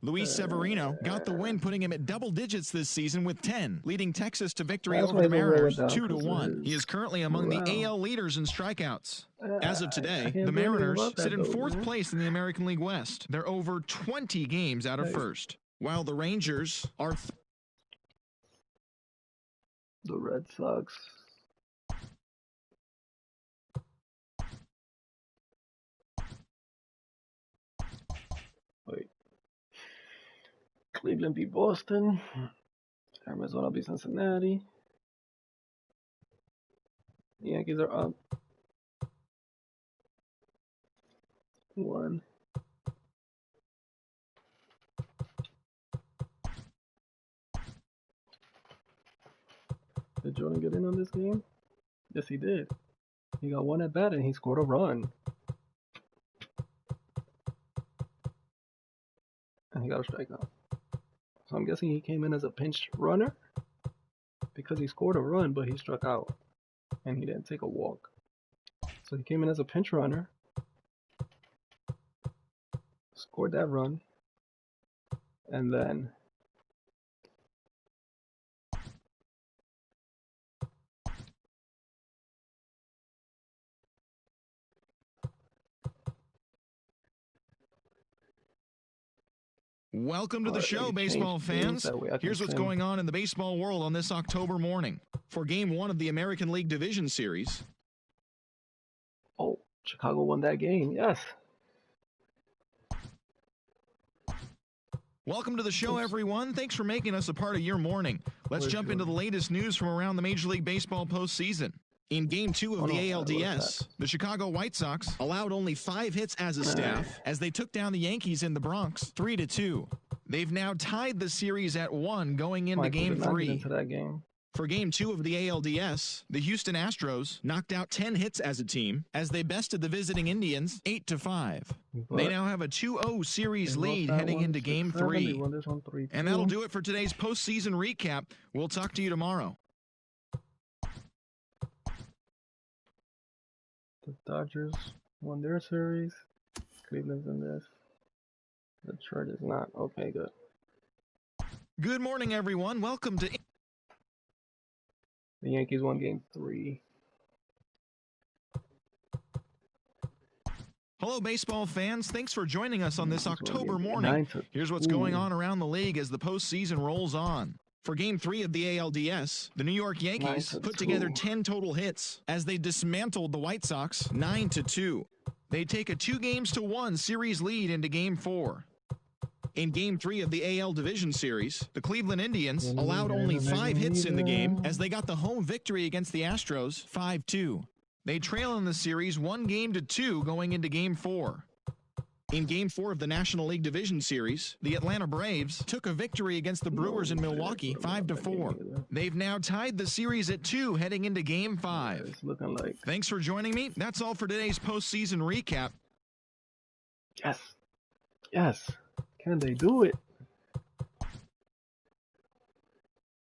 Luis Severino got the win, putting him at double digits this season with 10, leading Texas to victory over the Mariners 2-1. He is currently among the AL leaders in strikeouts. As of today, the Mariners sit in 4th place in the American League West. They're over 20 games out of first, while the Rangers are the Red Sox. Wait. Cleveland beat Boston. Arizona beat Cincinnati. The Yankees are up 1. Did Jordan get in on this game? Yes, he did. He got 1 at bat and he scored a run. And he got a strikeout. So I'm guessing he came in as a pinch runner because he scored a run, but he struck out and he didn't take a walk. So he came in as a pinch runner, scored that run, and then welcome to the show, baseball fans. Here's what's going on in the baseball world on this October morning. For Game 1 of the American League Division Series. Oh, Chicago won that game, yes. Welcome to the show, everyone. Thanks for making us a part of your morning. Let's jump into the latest news from around the Major League Baseball postseason. In Game 2 of the ALDS, the Chicago White Sox allowed only 5 hits as a staff as they took down the Yankees in the Bronx 3-2. They've now tied the series at 1 going into Game 3. For Game 2 of the ALDS, the Houston Astros knocked out 10 hits as a team as they bested the visiting Indians 8-5. They now have a 2-0 series lead heading into Game 3. And that'll do it for today's postseason recap. We'll talk to you tomorrow. The Dodgers won their series. Cleveland's in this. Detroit is not. Okay, good. Good morning, everyone. Welcome to... The Yankees won Game 3. Hello, baseball fans. Thanks for joining us on this October morning. 9-2. Here's what's going on around the league as the postseason rolls on. For Game 3 of the ALDS, the New York Yankees 9-2. put together 10 total hits as they dismantled the White Sox 9-2. They take a 2-1 series lead into Game 4. In Game 3 of the AL Division Series, the Cleveland Indians allowed only 5 hits in the game as they got the home victory against the Astros 5-2. They trail in the series 1-2 going into Game 4. In Game 4 of the National League Division Series, the Atlanta Braves took a victory against the Brewers in Milwaukee 5-4. They've now tied the series at 2 heading into Game 5. It's looking like... Thanks for joining me. That's all for today's postseason recap. Yes. Yes. Can they do it?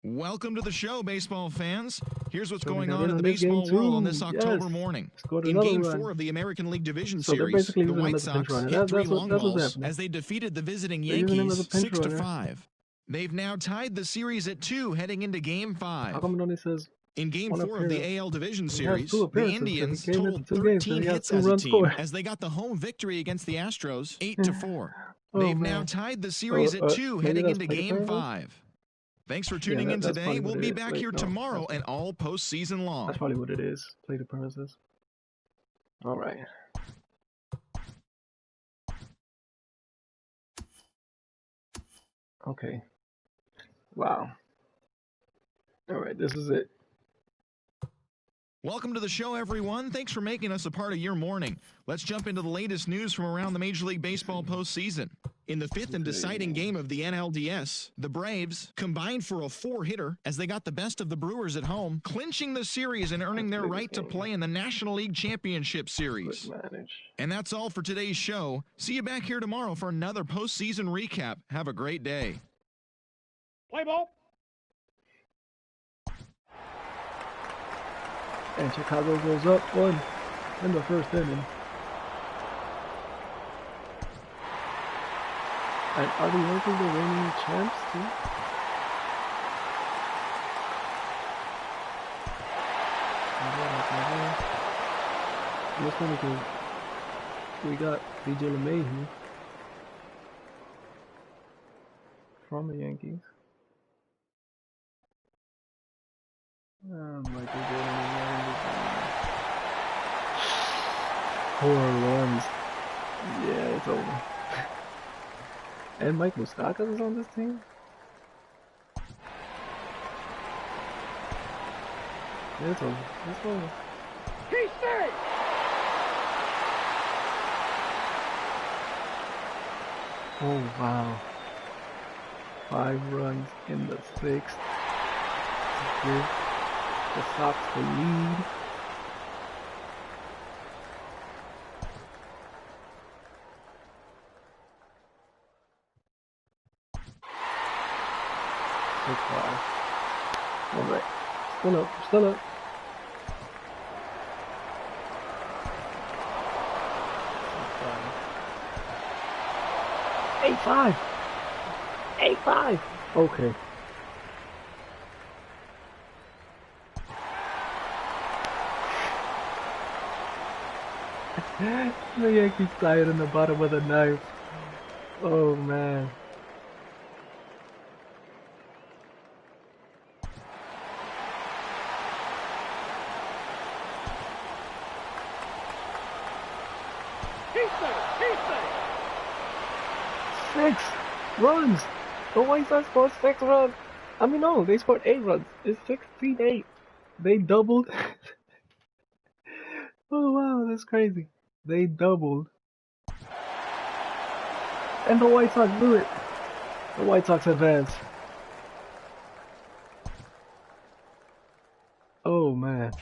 Welcome to the show, baseball fans. Here's what's going on in the baseball world on this October morning. In Game 4 of the American League Division Series, the White Sox hit 3 long balls as they defeated the visiting Yankees 6-5. They've now tied the series at 2 heading into Game 5. How come it only says in Game 4 of the AL Division Series, the Indians totaled 13 hits as a team as they got the home victory against the Astros 8-4. They've now tied the series at 2 heading into Game 5. Thanks for tuning in today. We'll be back here tomorrow and all postseason long. That's probably what it is. Plate appearances. All right. Okay. Wow. All right, this is it. Welcome to the show, everyone. Thanks for making us a part of your morning. Let's jump into the latest news from around the Major League Baseball postseason. In the 5th and deciding game of the NLDS, the Braves combined for a 4-hitter as they got the best of the Brewers at home, clinching the series and earning their right to play in the National League Championship Series. And that's all for today's show. See you back here tomorrow for another postseason recap. Have a great day. Play ball. And Chicago goes up 1 in the first inning. And are the Yankees the reigning champs too? It's funny because we got DJ LeMahieu from the Yankees. Michael Jordan. Poor Lawrence. Yeah, it's over. And Mike Moustakas is on this team? Yeah, it's over. It's over. He's safe! Oh, wow. 5 runs in the 6th. Give the Sox the lead. Alright. Still up. Still up. 8-5. 8-5. Okay. The Yankees tied in the bottom of the 9th. Oh man. He's safe! He's safe! 6 runs! The White Sox scored 6 runs! I mean, no, they scored 8 runs. It's 16-8. They doubled. Oh wow, that's crazy. They doubled. And the White Sox do it. The White Sox advance. Oh man.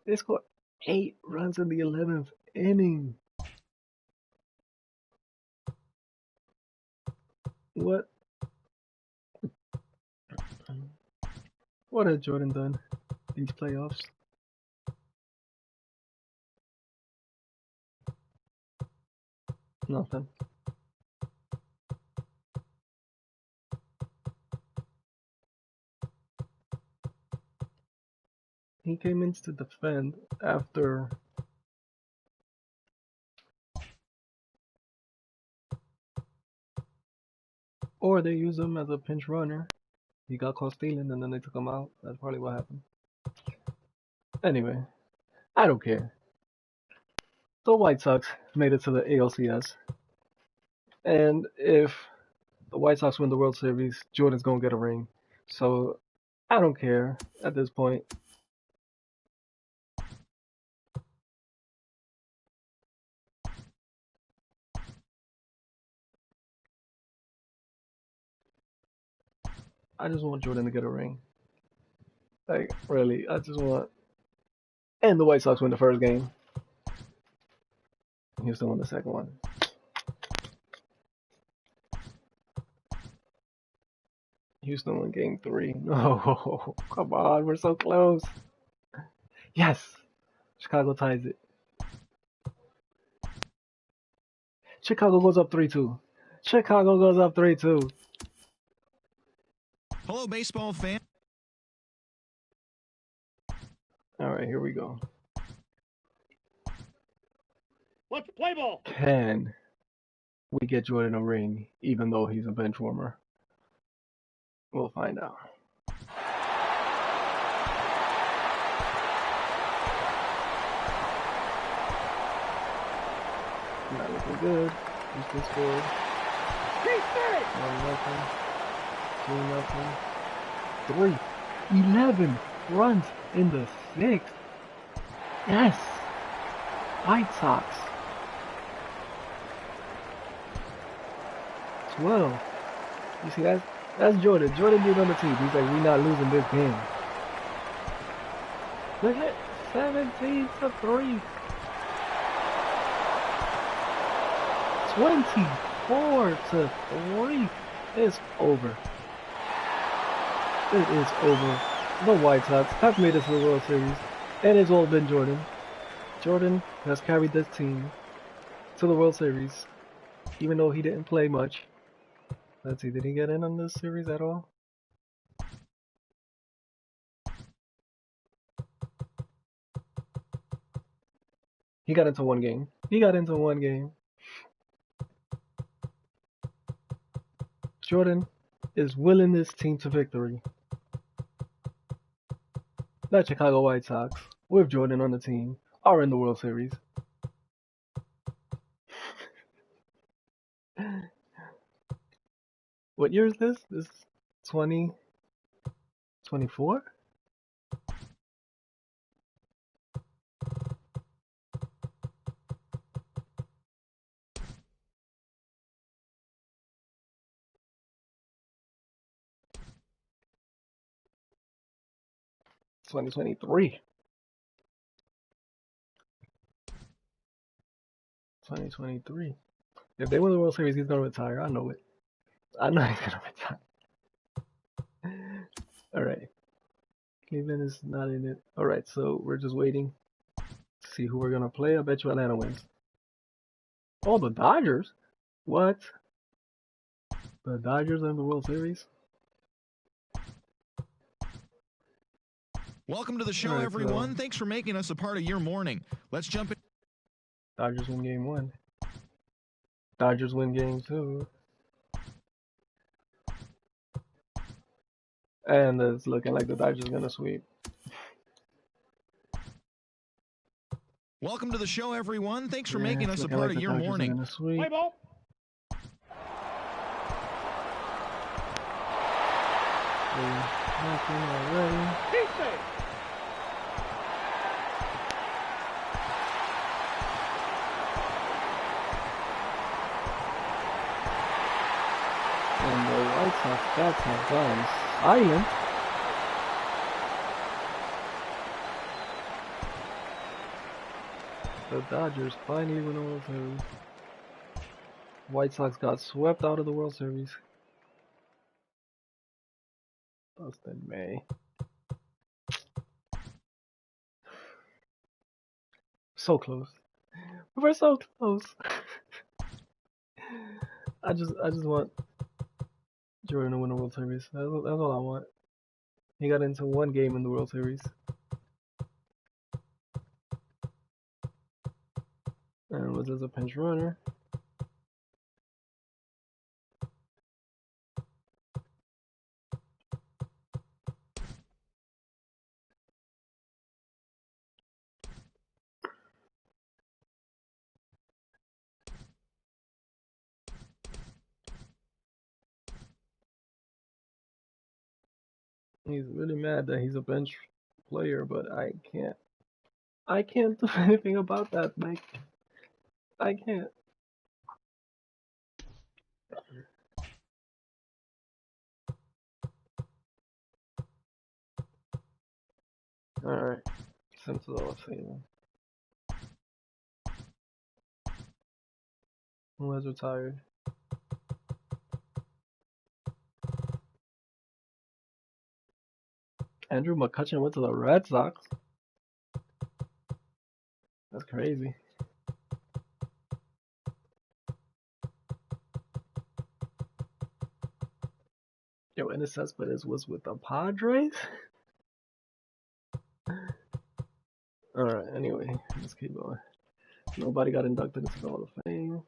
They scored 8 runs in the 11th inning. What? What has Jordan done these playoffs? Nothing. He came in to defend after Or they use him as a pinch runner. He got caught stealing and then they took him out. That's probably what happened. Anyway, I don't care. The White Sox made it to the ALCS. And if the White Sox win the World Series, Jordan's going to get a ring. So I don't care at this point. I just want Jordan to get a ring. Like, really, I just want. And the White Sox win the first game. Houston won the second one. Houston won game 3. No, come on, we're so close. Yes, Chicago ties it. Chicago goes up 3-2. Chicago goes up 3-2. Hello, baseball fan. All right, here we go. Let's play ball. Can we get Jordan a ring, even though he's a bench warmer? We'll find out. Not looking good. Houston scored. He's safe. 1-0. 2-0. 3. 11 runs in the 6th. Yes. White Sox. 12. You see, that's Jordan. Jordan did on the team. He's like, we're not losing this game. Look at 17-3. 24-3. It's over. It is over. The White Sox have made it to the World Series, and it's all been Jordan. Jordan has carried this team to the World Series, even though he didn't play much. Let's see, did he get in on this series at all? He got into one game. Jordan is willing this team to victory. The Chicago White Sox, with Jordan on the team, are in the World Series. What year is this? This is 2024? It's 2023. 2023. If they win the World Series, he's gonna retire. I know it. I know he's gonna retire. Alright. Cleveland is not in it. Alright, so we're just waiting to see who we're gonna play. I bet you Atlanta wins. Oh, the Dodgers? What? The Dodgers are in the World Series? Welcome to the show, everyone. Thanks for making us a part of your morning. Let's jump in. Dodgers win game 1. Dodgers win game 2. And it's looking like the Dodgers are gonna sweep. Welcome to the show, everyone. Thanks for making us a part of your morning. Play ball. Nothing already. He's safe. And the White Sox bats have gone silent. The Dodgers finally win the World Series. White Sox got swept out of the World Series. Dustin May. So close. We're so close. I just want Jordan to win the World Series. That's all I want. He got into one game in the World Series. And was as a pinch runner. He's really mad that he's a bench player, but I can't do anything about that, Mike. I can't. Alright. Sensible season. Who has retired? Andrew McCutchen went to the Red Sox. That's crazy. Yo, Enes Cespedes was with the Padres? Alright, anyway, let's keep going. Nobody got inducted into the Hall of Fame.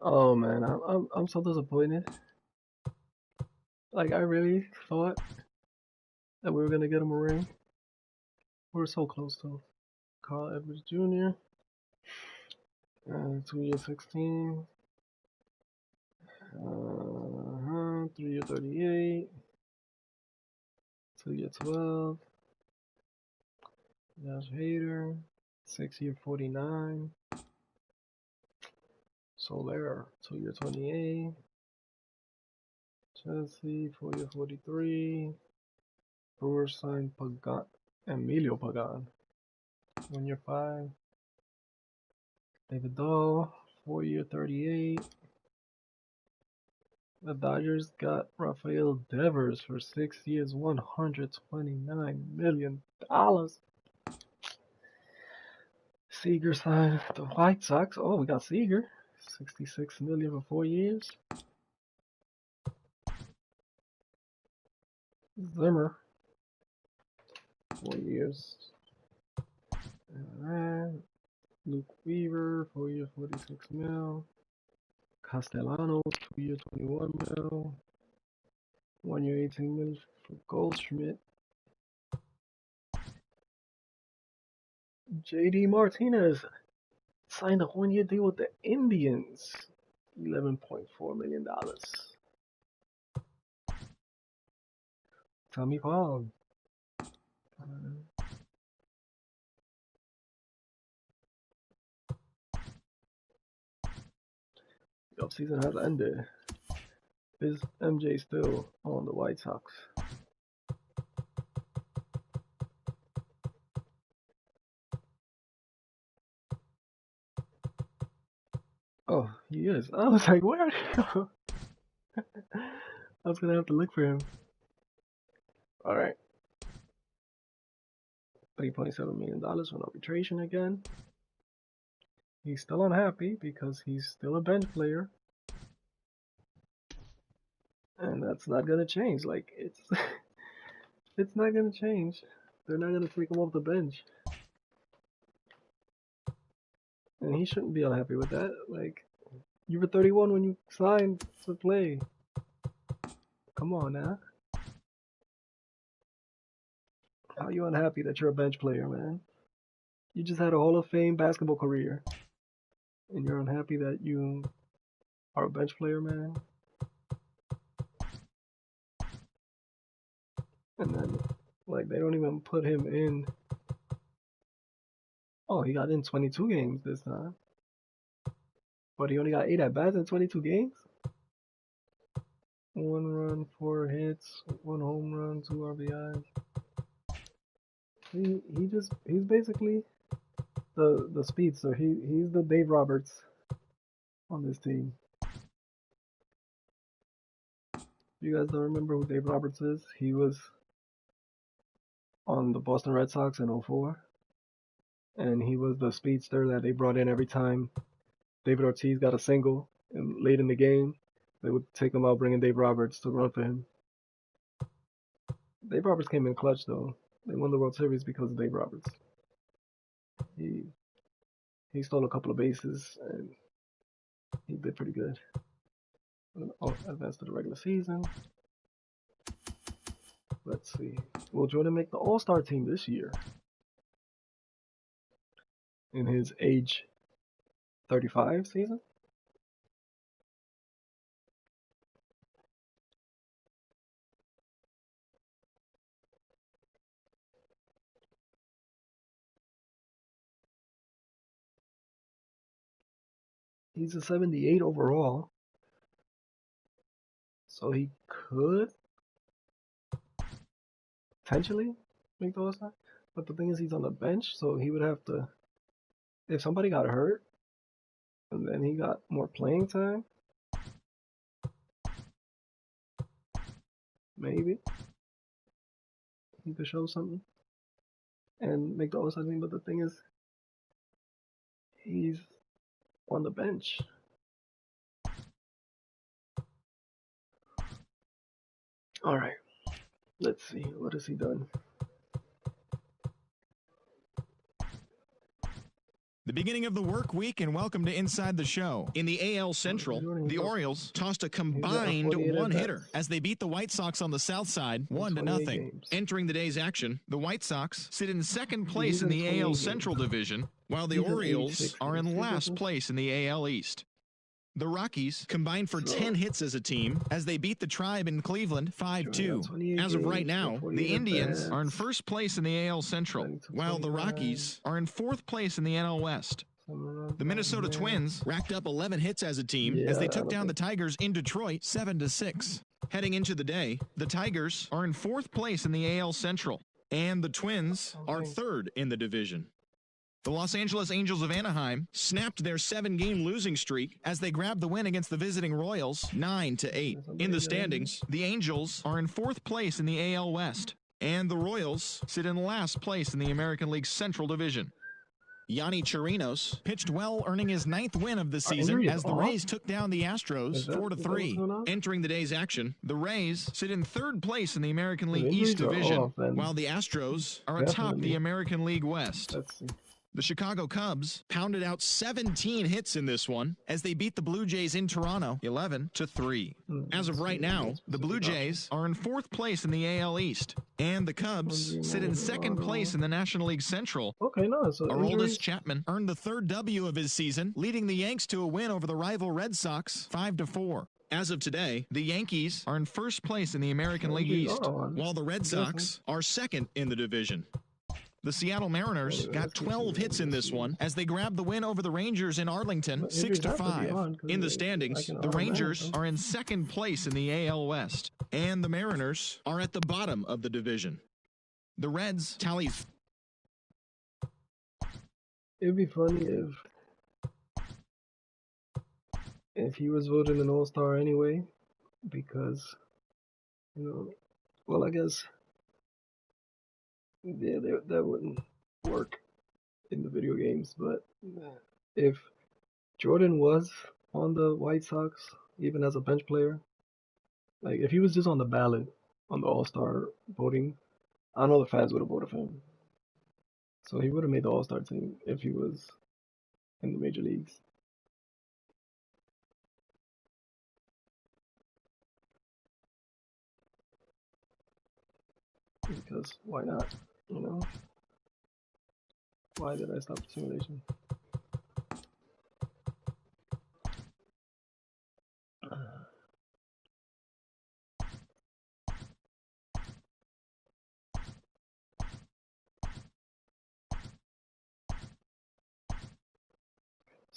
Oh man, I'm so disappointed. Like I really thought that we were gonna get him a ring. We were so close to Carl Edwards Jr. 2 year 16. 3 year 38. 2 year 12. Josh Hader. 6 year 49. Soler. 2 year 28. Chelsea. 4 year 43. Brewers signed Pagan. Emilio Pagan. 1 year 5. David Dahl. 4 year 38. The Dodgers got Rafael Devers for 6 years, $129 million. Seager signed the White Sox. Oh, we got Seager. $66 million for 4 years. Zimmer. 4 years. Alright. Luke Weaver, 4 years, $46 million. Castellanos, 2 years, $21 million. 1 year, $18 million for Goldschmidt. JD Martinez signed a 1 year deal with the Indians. $11.4 million. Tommy Paul. The offseason has ended. Is MJ still on the White Sox? Oh, he is. I was like, where? I was gonna have to look for him. Alright. $3.7 million for arbitration again. He's still unhappy because he's still a bench player. And that's not gonna change. Like, it's it's not gonna change. They're not gonna take him off the bench. And he shouldn't be unhappy with that. Like, you were 31 when you signed to play. Come on now. How are you unhappy that you're a bench player, man? You just had a Hall of Fame basketball career. And you're unhappy that you are a bench player, man? And then, like, they don't even put him in. Oh, he got in 22 games this time. But he only got 8 at bats in 22 games? 1 run, 4 hits, 1 home run, 2 RBIs. He's basically the speedster. He's the Dave Roberts on this team. You guys don't remember who Dave Roberts is? He was on the Boston Red Sox in 04. And he was the speedster that they brought in every time David Ortiz got a single and late in the game. They would take him out, bringing Dave Roberts to run for him. Dave Roberts came in clutch though. They won the World Series because of Dave Roberts. He stole a couple of bases and he did pretty good. Oh, advanced to the regular season. Let's see. Will Jordan make the All-Star team this year? In his age 35 season? He's a 78 overall. So he could potentially make the All-Star. But the thing is, he's on the bench, so he would have to. If somebody got hurt, and then he got more playing time, maybe he could show something and make the All-Star team. But the thing is, he's on the bench. All right, let's see. What has he done? The beginning of the work week, and welcome to Inside the Show. In the AL Central, the Orioles tossed a combined one-hitter as they beat the White Sox on the south side 1-0. Entering the day's action, the White Sox sit in second place in the AL Central Division, while the Orioles are in last place in the AL East. The Rockies combined for 10 hits as a team as they beat the Tribe in Cleveland 5-2. As of right now, the Indians are in first place in the AL Central, while the Rockies are in fourth place in the NL West. The Minnesota Twins racked up 11 hits as a team as they took down the Tigers in Detroit 7-6. Heading into the day, the Tigers are in fourth place in the AL Central, and the Twins are third in the division. The Los Angeles Angels of Anaheim snapped their 7-game losing streak as they grabbed the win against the visiting Royals 9-8. In the standings, the Angels are in fourth place in the AL West, and the Royals sit in last place in the American League Central Division. Yonny Chirinos pitched well, earning his 9th win of the season as the Rays took down the Astros 4-3. Entering the day's action, the Rays sit in third place in the American League East Division, while the Astros are atop the American League West. The Chicago Cubs pounded out 17 hits in this one as they beat the Blue Jays in Toronto 11-3. As of right now, the Blue Jays are in fourth place in the AL East, and the Cubs sit in second place in the National League Central. Aroldis Chapman earned the 3rd W of his season, leading the Yanks to a win over the rival Red Sox 5-4. As of today, the Yankees are in first place in the American League East, while the Red Sox are second in the division. The Seattle Mariners got 12 hits in this one as they grabbed the win over the Rangers in Arlington 6-5. In the standings, the Rangers are in second place in the AL West, and the Mariners are at the bottom of the division. The Reds tally. It'd be funny if he was voted an All-Star anyway, because, well, I guess. Yeah, that wouldn't work in the video games, but if Jordan was on the White Sox, even as a bench player, like if he was just on the ballot on the All-Star voting, I know the fans would have voted for him. So he would have made the All-Star team if he was in the major leagues. Because why not? Why did I stop the simulation?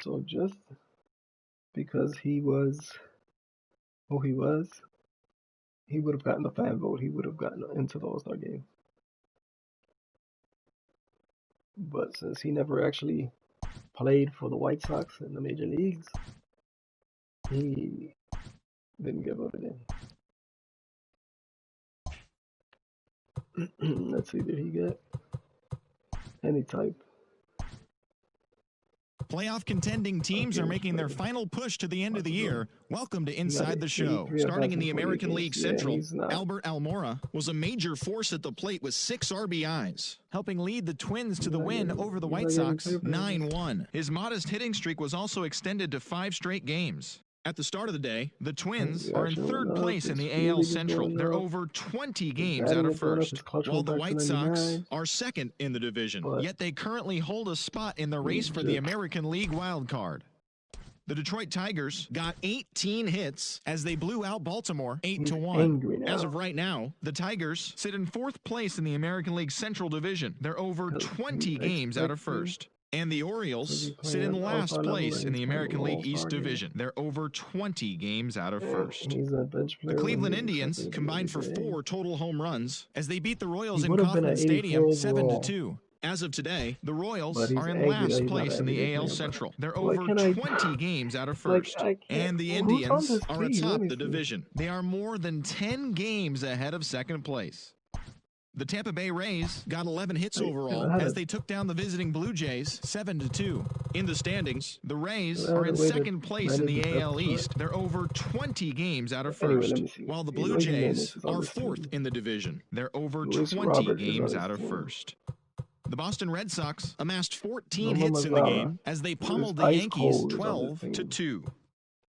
So just because he was who he was, he would have gotten the fan vote. He would have gotten into the All-Star game. But since he never actually played for the White Sox in the major leagues, he didn't get voted in. Let's see, did he get any type? Playoff contending teams are making their final push to the end of the year. Welcome to Inside the Show. Starting in the American League Central, Albert Almora was a major force at the plate with 6 RBIs, helping lead the Twins to the win over the White Sox 9-1. His modest hitting streak was also extended to 5 straight games. At the start of the day, the Twins are in 3rd place in the AL Central. They're over 20 games out of first, while the White Sox are 2nd in the division. Yet they currently hold a spot in the race for the American League wild card. The Detroit Tigers got 18 hits as they blew out Baltimore 8-1. As of right now, the Tigers sit in 4th place in the American League Central Division. They're over 20 games out of first. And the Orioles sit in last place in the American League East Division. They're over 20 games out of first. He's a bench player. The Cleveland Indians combined for 4 total home runs as they beat the Royals in Kauffman Stadium 7-2. As of today, the Royals are in last place in the AL Central. They're over 20 games out of first. And the Indians are atop the division. They are more than 10 games ahead of second place. The Tampa Bay Rays got 11 hits overall as they took down the visiting Blue Jays 7-2. In the standings, the Rays are in second place in the AL East. They're over 20 games out of first, while the Blue Jays are fourth in the division. They're over 20 games out of first. The Boston Red Sox amassed 14 hits in the game as they pummeled the Yankees 12-2.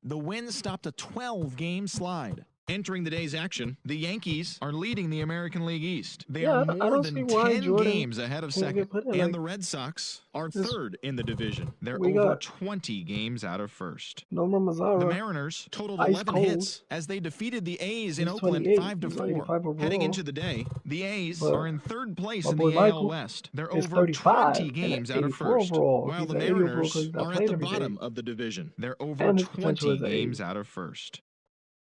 The win stopped a 12-game slide. Entering the day's action, the Yankees are leading the American League East. They are more than 10 games ahead of second, and the Red Sox are third in the division. They're over 20 games out of first. No more Mazzara. The Mariners totaled 11 hits as they defeated the A's in Oakland 5-4. Heading into the day, the A's are in third place in the AL West. They're over 20 games out of first, while the Mariners are at the bottom of the division. They're over 20 games out of first.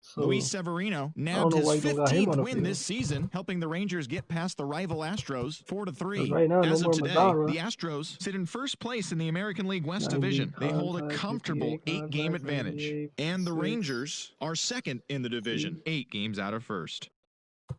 So, Luis Severino nabbed his 15th win this season, helping the Rangers get past the rival Astros 4-3. Right now, as of today, the Astros sit in first place in the American League West Division. They hold a comfortable 8-game advantage. And the Rangers are second in the division, 8 games out of first.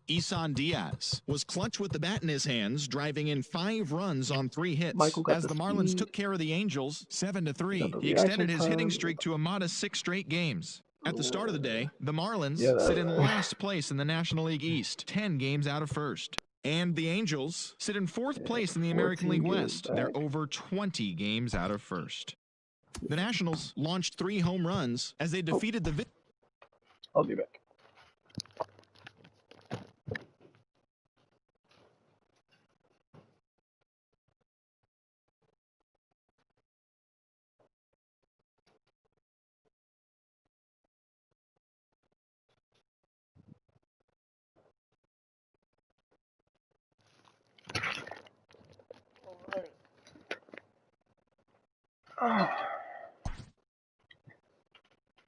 Isan Diaz was clutch with the bat in his hands, driving in 5 runs on 3 hits. As the Marlins took care of the Angels 7-3, he extended his hitting streak to a modest 6 straight games. At the start of the day, the Marlins sit in last place in the National League East, 10 games out of first. And the Angels sit in 4th place in the American League West. They're over 20 games out of first. The Nationals launched 3 home runs as they defeated the... I'll be back.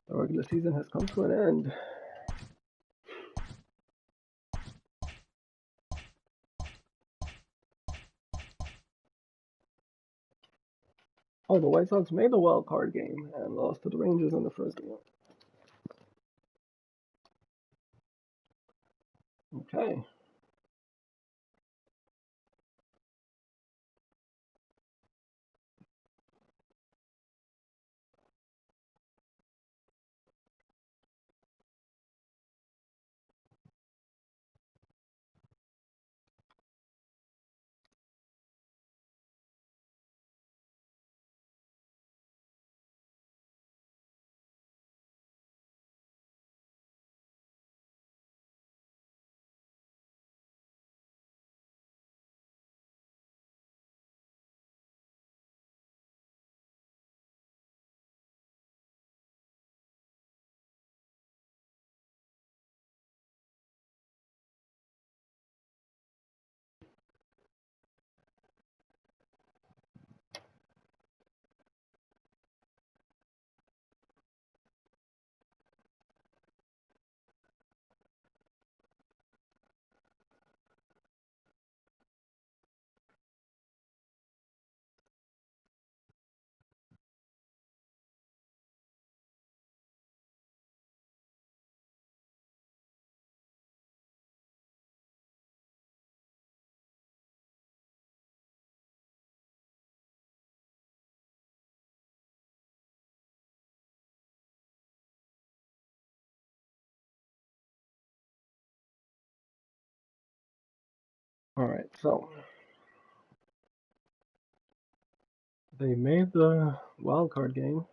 The regular season has come to an end. Oh, the White Sox made the wild card game and lost to the Rangers in the first game. Okay. All right, so they made the wild card game.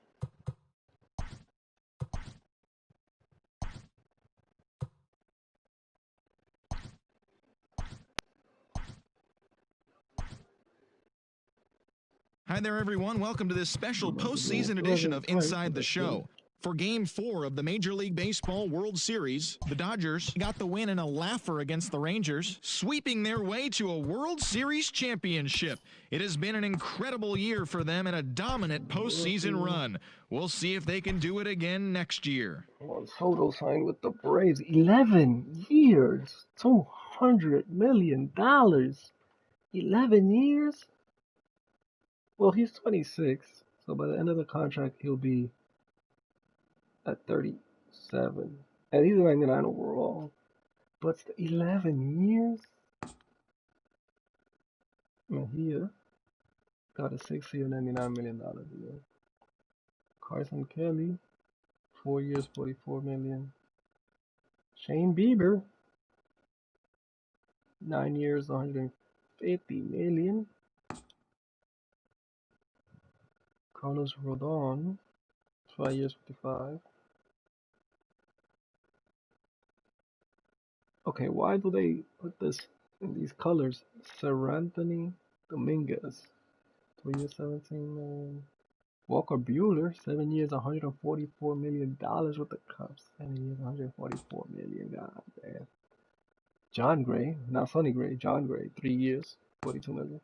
Hi there, everyone. Welcome to this special postseason edition of Inside the Show. For Game 4 of the Major League Baseball World Series, the Dodgers got the win in a laugher against the Rangers, sweeping their way to a World Series championship. It has been an incredible year for them and a dominant postseason run. We'll see if they can do it again next year. Juan Soto signed with the Braves. 11 years, $200 million. 11 years? Well, he's 26, so by the end of the contract, he'll be at 37. And he's a 99 overall. But 11 years? Mejia got a 6-year, $99 million deal. Carson Kelly, 4 years, $44 million. Shane Bieber, 9 years, $150 million. Carlos Rodon, 5 years, 55. Okay, why do they put this in these colors? Seranthony Dominguez, 3 years, $17 million. Walker Buehler, 7 years, $144 million with the Cubs. 7 years, $144 million. God damn. John Gray, not Sonny Gray, John Gray, 3 years, $42 million.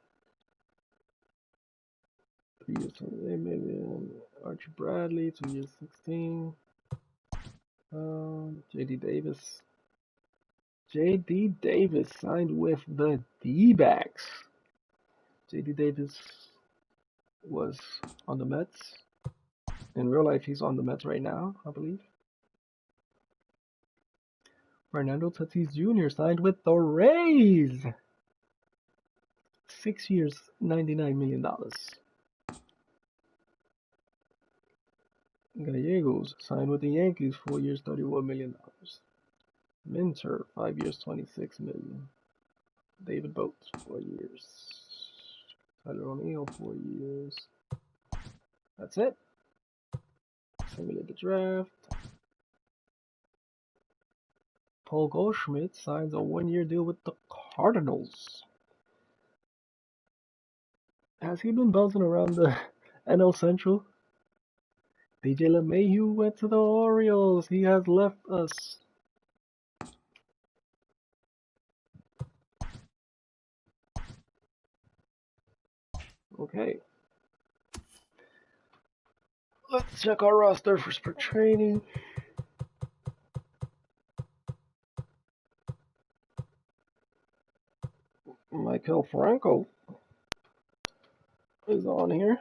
3 years, $28 million. Archie Bradley, 2 years, $16. J.D. Davis. J.D. Davis signed with the D-backs. J.D. Davis was on the Mets. In real life, he's on the Mets right now, I believe. Fernando Tatis Jr. signed with the Rays. 6 years, $99 million. Gallegos signed with the Yankees, 4 years, $31 million. Minter, 5 years, $26 million. David Boats, 4 years. Tyler O'Neill, 4 years. That's it. Simulate the draft. Paul Goldschmidt signs a 1-year deal with the Cardinals. Has he been bouncing around the NL Central? DJ LeMahieu went to the Orioles. He has left us. Okay. Let's check our roster for spring training. Michael Franco is on here.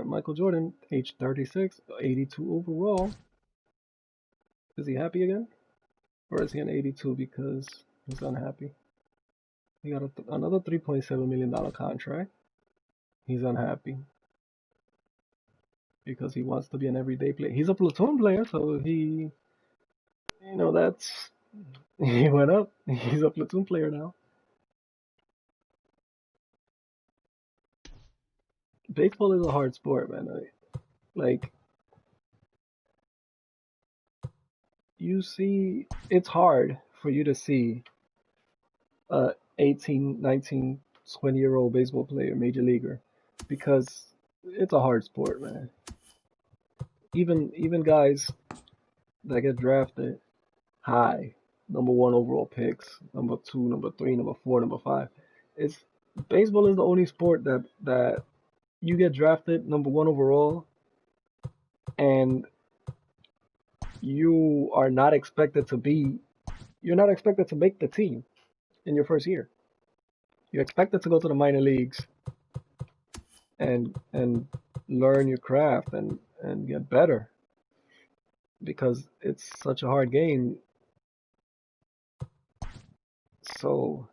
Michael Jordan, age 36, 82 overall. Is he happy again? Or is he an 82 because he's unhappy? He got another $3.7 million contract. He's unhappy because he wants to be an everyday player. He's a platoon player, so he, he went up. He's a platoon player now. Baseball is a hard sport, man. You see, it's hard for you to see a 18, 19, 20-year-old baseball player, major leaguer, because it's a hard sport, man. Even guys that get drafted high, number 1 overall picks, number 2, number 3, number 4, number 5. Baseball is the only sport that you get drafted number 1 overall, and you're not expected to make the team in your first year. You're expected to go to the minor leagues and learn your craft and get better, because it's such a hard game. So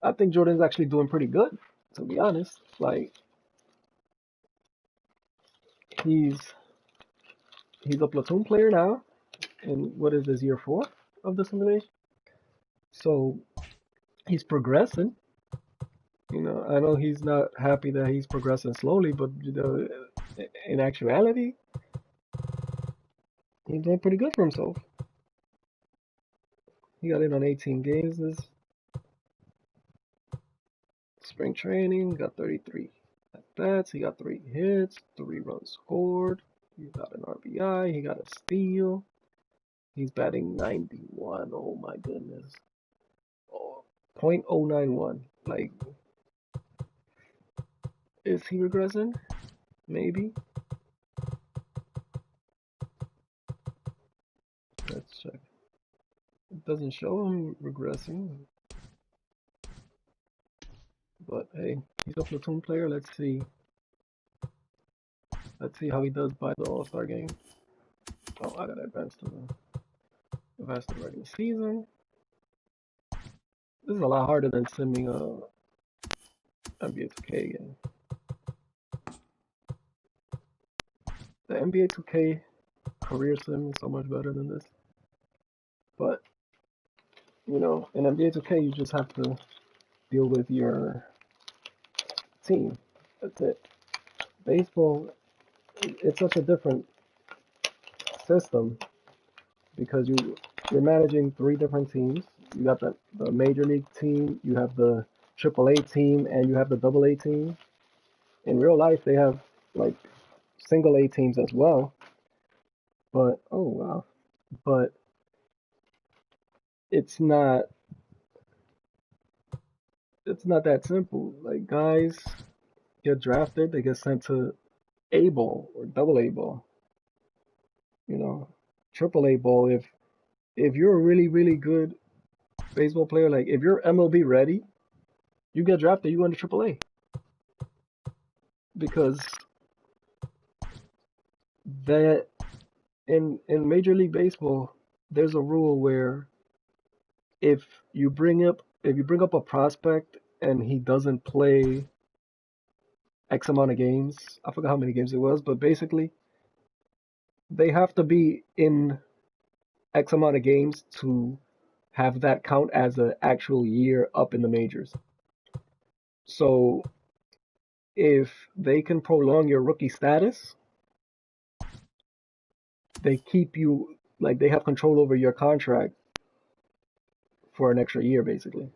I think Jordan's actually doing pretty good, to be honest. Like, he's a platoon player now, and what is this, year 4 of the simulation? So he's progressing. I know he's not happy that he's progressing slowly, but in actuality, he's doing pretty good for himself. He got in on 18 games this spring training, got 33. stats. He got 3 hits, 3 runs scored. He got an RBI. He got a steal. He's batting 91. Oh my goodness. Oh, .091. Like, is he regressing? Maybe. Let's check. It doesn't show him regressing. But hey, he's a platoon player. Let's see. Let's see how he does by the All-Star game. Oh, I gotta advance to the regular season. This is a lot harder than simming NBA 2K game. The NBA 2K career sim is so much better than this. But, you know, in NBA 2K you just have to deal with your team. That's it. Baseball, it's such a different system because you're managing 3 different teams. You got the major league team, you have the AAA team, and you have the AA team. In real life, they have like single A teams as well. But oh wow, but it's not that simple. Like guys get drafted, they get sent to A ball or AA ball. You know, AAA ball. If you're a really, really good baseball player, like if you're MLB ready, you get drafted, you go into AAA. Because that in Major League Baseball, there's a rule where if you bring up a prospect and he doesn't play X amount of games, I forgot how many games it was, but basically they have to be in X amount of games to have that count as an actual year up in the majors. So if they can prolong your rookie status, they keep you, like they have control over your contract for an extra year, basically.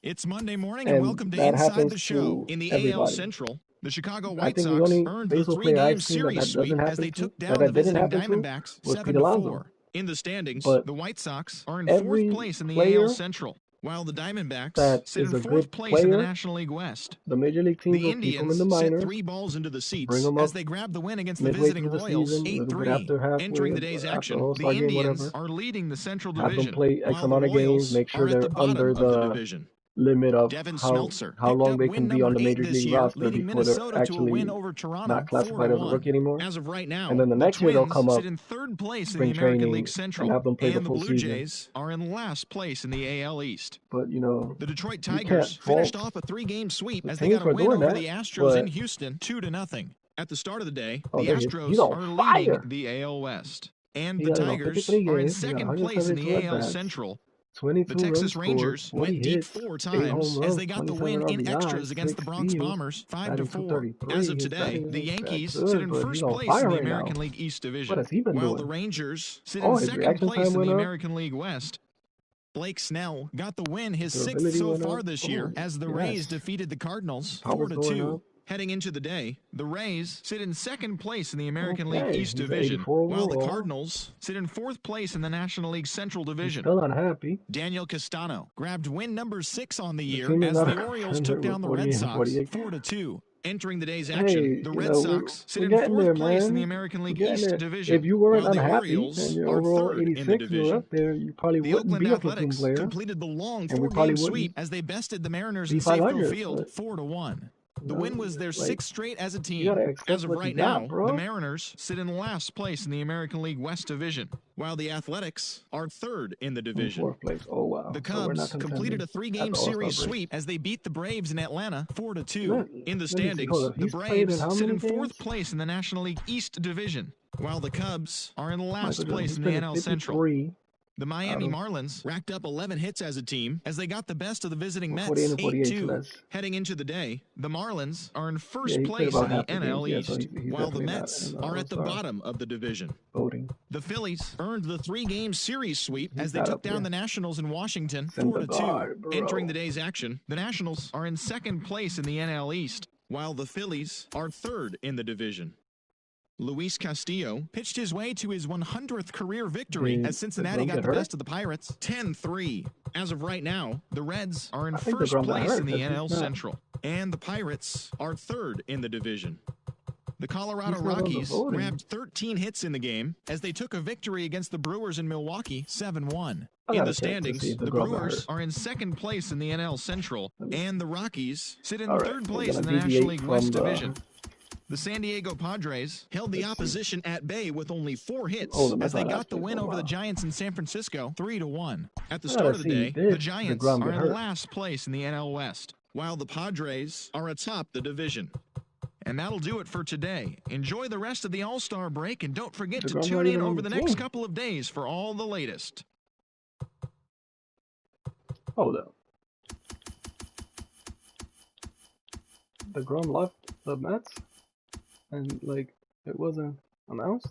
It's Monday morning and welcome to Inside the Show. In the AL Central, the Chicago White Sox earned the 3-game series sweep as they took down the visiting Diamondbacks 7-4. In the standings, the White Sox are in 4th place in the AL Central, while the Diamondbacks sit in 4th place in the National League West. The Major League teams the Indians sent 3 balls into the seats as they grabbed the win against the visiting Royals 8-3. Entering the day's action, the Indians are leading the Central Division, while the Royals are at the bottom of the division. Limit of Devin how long they can be on the Major League roster before they're actually not classified as a rookie anymore. As of right now, and then the next year they'll come up sit in 3rd place in the American League Central, and have them play the full the Blue season. Jays are in last place in the AL East. But you know, the Detroit Tigers finished off a 3-game sweep as they got a win over the Astros in Houston 2-0. At the start of the day, the Astros are leading the AL West, and the Tigers are in 2nd place in the AL Central. The Texas Rangers went deep 4 times as they got the win in extras against the Bronx Bombers 5-4. As of today, the Yankees sit in 1st place in the American League East Division, while the Rangers sit in 2nd place in the American League West. Blake Snell got the win, his 6th so far this year, as the Rays defeated the Cardinals 4-2. Heading into the day, the Rays sit in 2nd place in the American League East Division, while the Cardinals sit in 4th place in the National League Central Division. Still unhappy. Daniel Castano grabbed win number 6 on the year as the Orioles took down the Red Sox 4-2. Entering the day's action, the Red Sox sit in 4th place in the American League East Division, if you weren't while the unhappy Orioles and are overall 3rd in the 86 division. up there, you probably The wouldn't Oakland be a platoon Athletics player. completed the long And we 4-game probably sweep wouldn't as they bested the Mariners be in Safeco 500, Field but 4-1. The No, win was their like, 6th straight as a you team. gotta accept As of what right you got, now, bro. the Mariners sit in last place in the American League West Division, while the Athletics are 3rd in the in division. 4th place. Oh wow. The So we're not Cubs completed a contending 3-game at the All-Star series break. sweep as they beat the Braves in Atlanta 4-2. Let- In the let me see. standings, Hold up. the He's played in Braves how sit many in 4th games? place in the National League East Division, while the Cubs are in last Michael Jordan, place he's in the played in NL Central. 53. The Miami Out of- Marlins racked up 11 hits as a team as they got the best of the visiting Mets 48 and 48, so 8-2. that's- Heading into the day, the Marlins are in Yeah, first he played place about in the half the NL games. Yeah, East, so he's while the definitely not Mets in the are at the All-Star bottom of the division. voting. The Phillies earned the 3-game series sweep He's as they not took up down there. the Nationals in Washington Send the 4-2. guard, bro. Entering the day's action, the Nationals are in 2nd place in the NL East, while the Phillies are third in the division. Luis Castillo pitched his way to his 100th career victory as Cincinnati got the best of the Pirates, 10-3. As of right now, the Reds are in first place in the NL Central, and the Pirates are third in the division. The Colorado Rockies grabbed 13 hits in the game as they took a victory against the Brewers in Milwaukee, 7-1. In the standings, the Brewers are in second place in the NL Central, and the Rockies sit in third place in the National League West Division. The San Diego Padres held the opposition at bay with only 4 hits as they got the win over the Giants in San Francisco, 3-1. At the start of the day, the Giants are in last place in the NL West, while the Padres are atop the division. And that'll do it for today. Enjoy the rest of the All-Star break, and don't forget to tune in over the next couple of days for all the latest. Hold up. DeGrom left the Mets, and like it wasn't announced.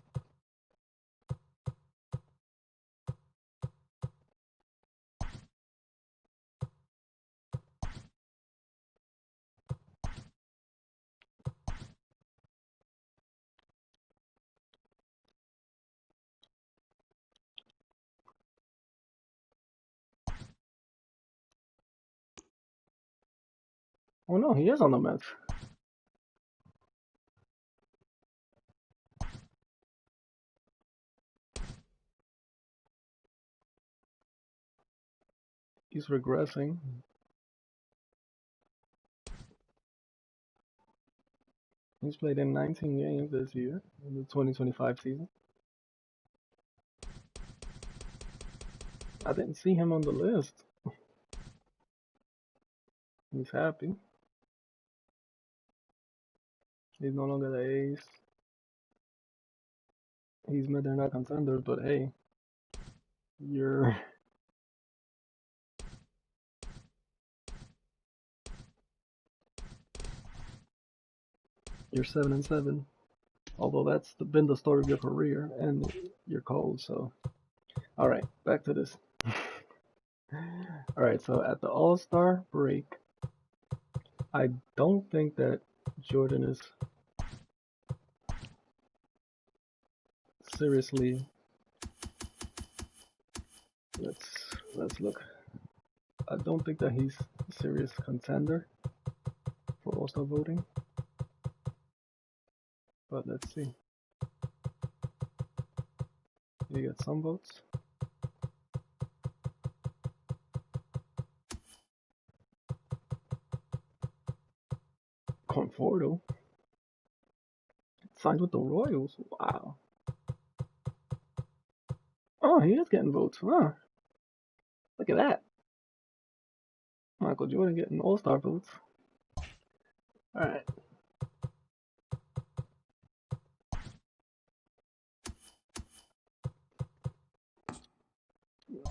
Oh no, he is on the Mets. He's regressing. He's played in 19 games this year in the 2025 season. I didn't see him on the list. He's happy. He's no longer the ace. They're not contenders, but hey, you're you're 7-7. Although that's been the story of your career, and you're cold. So, all right, back to this. All right, so at the All-Star break, I don't think that Jordan is seriously. Let's look. I don't think that he's a serious contender for All-Star voting. But let's see. You get some votes. Conforto signed with the Royals. Wow. Oh, he is getting votes. Huh. Look at that. Michael Jordan getting All-Star votes. Alright.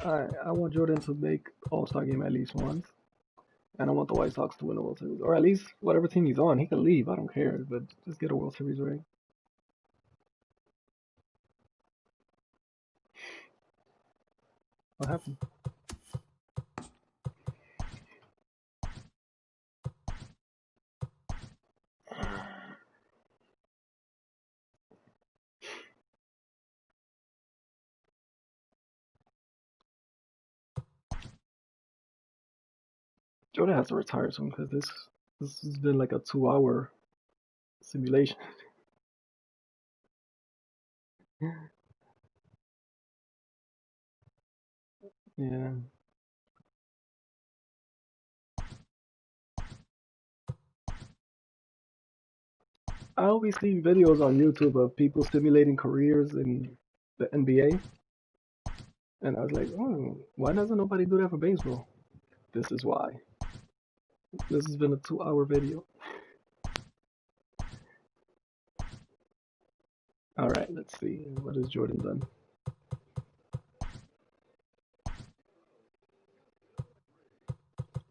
I want Jordan to make All-Star game at least once. And I want the White Sox to win the World Series. Or at least whatever team he's on. He can leave. I don't care. But just get a World Series ring. What happened? Jordan has to retire soon because this has been like a 2-hour simulation. Yeah. I always see videos on YouTube of people simulating careers in the NBA. And I was like, oh, why doesn't nobody do that for baseball? This is why. This has been a 2-hour video. Alright, let's see. What has Jordan done?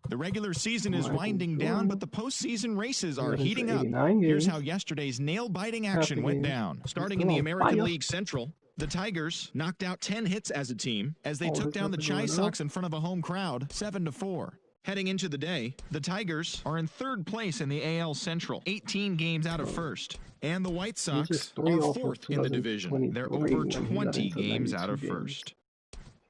The regular season is winding down, but the postseason races are heating up. Here's how yesterday's nail-biting action went down. Starting in the American League Central, the Tigers knocked out 10 hits as a team as they took down the Chi Sox in front of a home crowd, 7-4. Heading into the day, the Tigers are in third place in the AL Central, 18 games out of first. And the White Sox are fourth in the division. They're over 20 games out of first.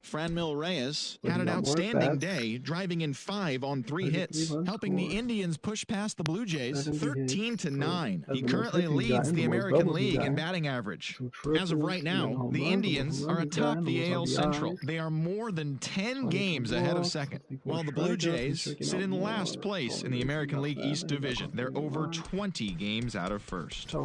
Franmil Reyes had an outstanding day, driving in 5 on 3 hits, helping the Indians push past the Blue Jays 13-9. He currently leads the American League in batting average. As of right now, the Indians are atop the AL Central. They are more than 10 games ahead of second, while the Blue Jays sit in last place in the American League East Division. They're over 20 games out of first.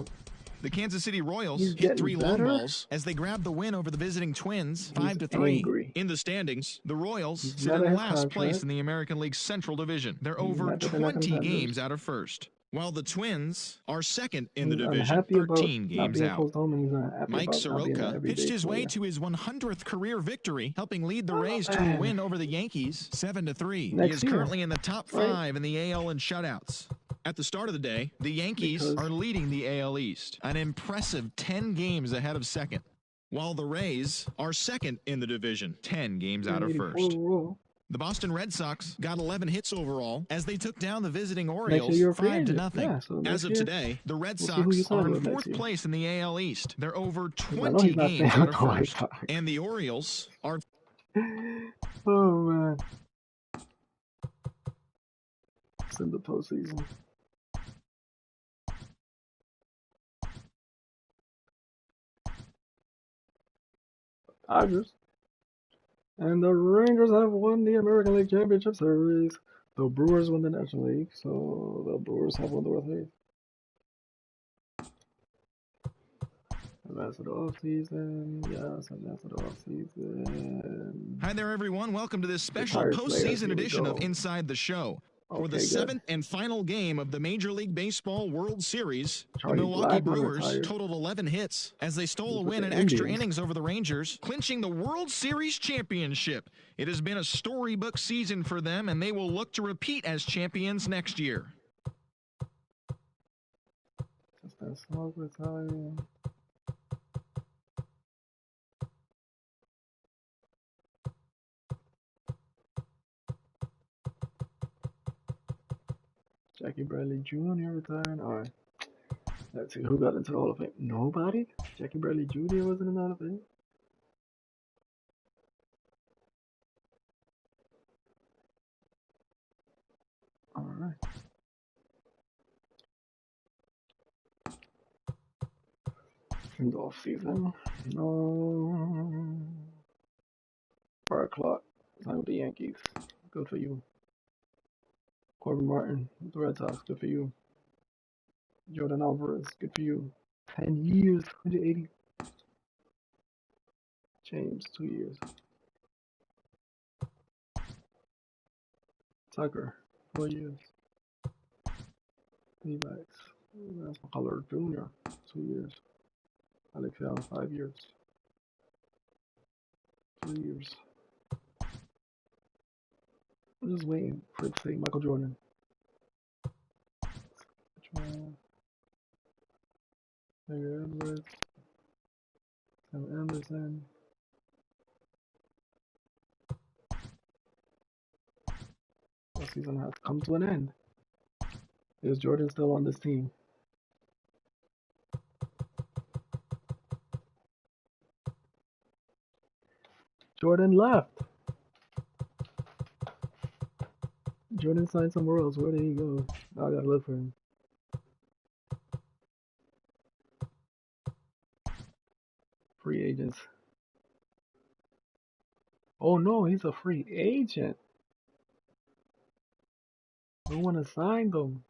The Kansas City Royals hit 3 long balls as they grabbed the win over the visiting Twins 5-3. In the standings, the Royals sit in last place in the American League Central Division. They're over 20 games out of first, while the Twins are second in the division, 13 games out. Mike Soroka pitched his way to his 100th career victory, helping lead the Rays to a win over the Yankees 7-3. He is currently in the top 5 in the AL in shutouts. At the start of the day, the Yankees are leading the AL East, an impressive 10 games ahead of second, while the Rays are second in the division, 10 games out of first. The Boston Red Sox got 11 hits overall as they took down the visiting Orioles 5-0. Yeah, so as of today, the Red Sox are in 4th place in the AL East. They're over 20 games out of first, and the Orioles are... Oh, man. It's in the postseason. Tigers. And the Rangers have won the American League Championship Series. The Brewers won the National League, so the Brewers have won the World Series. Advance to the offseason. Yes, advance to the offseason. Hi there, everyone. Welcome to this special postseason edition of Inside the Show. For the 7th and final game of the Major League Baseball World Series, the Milwaukee Brewers totaled 11 hits as they stole a win in extra innings over the Rangers, clinching the World Series championship. It has been a storybook season for them, and they will look to repeat as champions next year. Jackie Bradley Jr. retiring. All right. Let's see who got into the Hall of Fame. Nobody? Jackie Bradley Jr. wasn't in the Hall of Fame? All right. In the off season. No. 4 o'clock. Time with the Yankees. Good for you. Corbin Martin with the Red Sox, good for you. Jordan Alvarez, good for you. 10 years, 180. James, 2 years. Tucker, 4 years. Levi's, Lance McCullers Jr., 2 years. Alex Young, 5 years. 3 years. I'm just waiting for it to say Michael Jordan. Tiger Edwards. Sam Anderson. The season has come to an end. Is Jordan still on this team? Jordan left. Jordan signed somewhere else. Where did he go? I gotta look for him. Free agents. Oh no, he's a free agent. No one assigned him.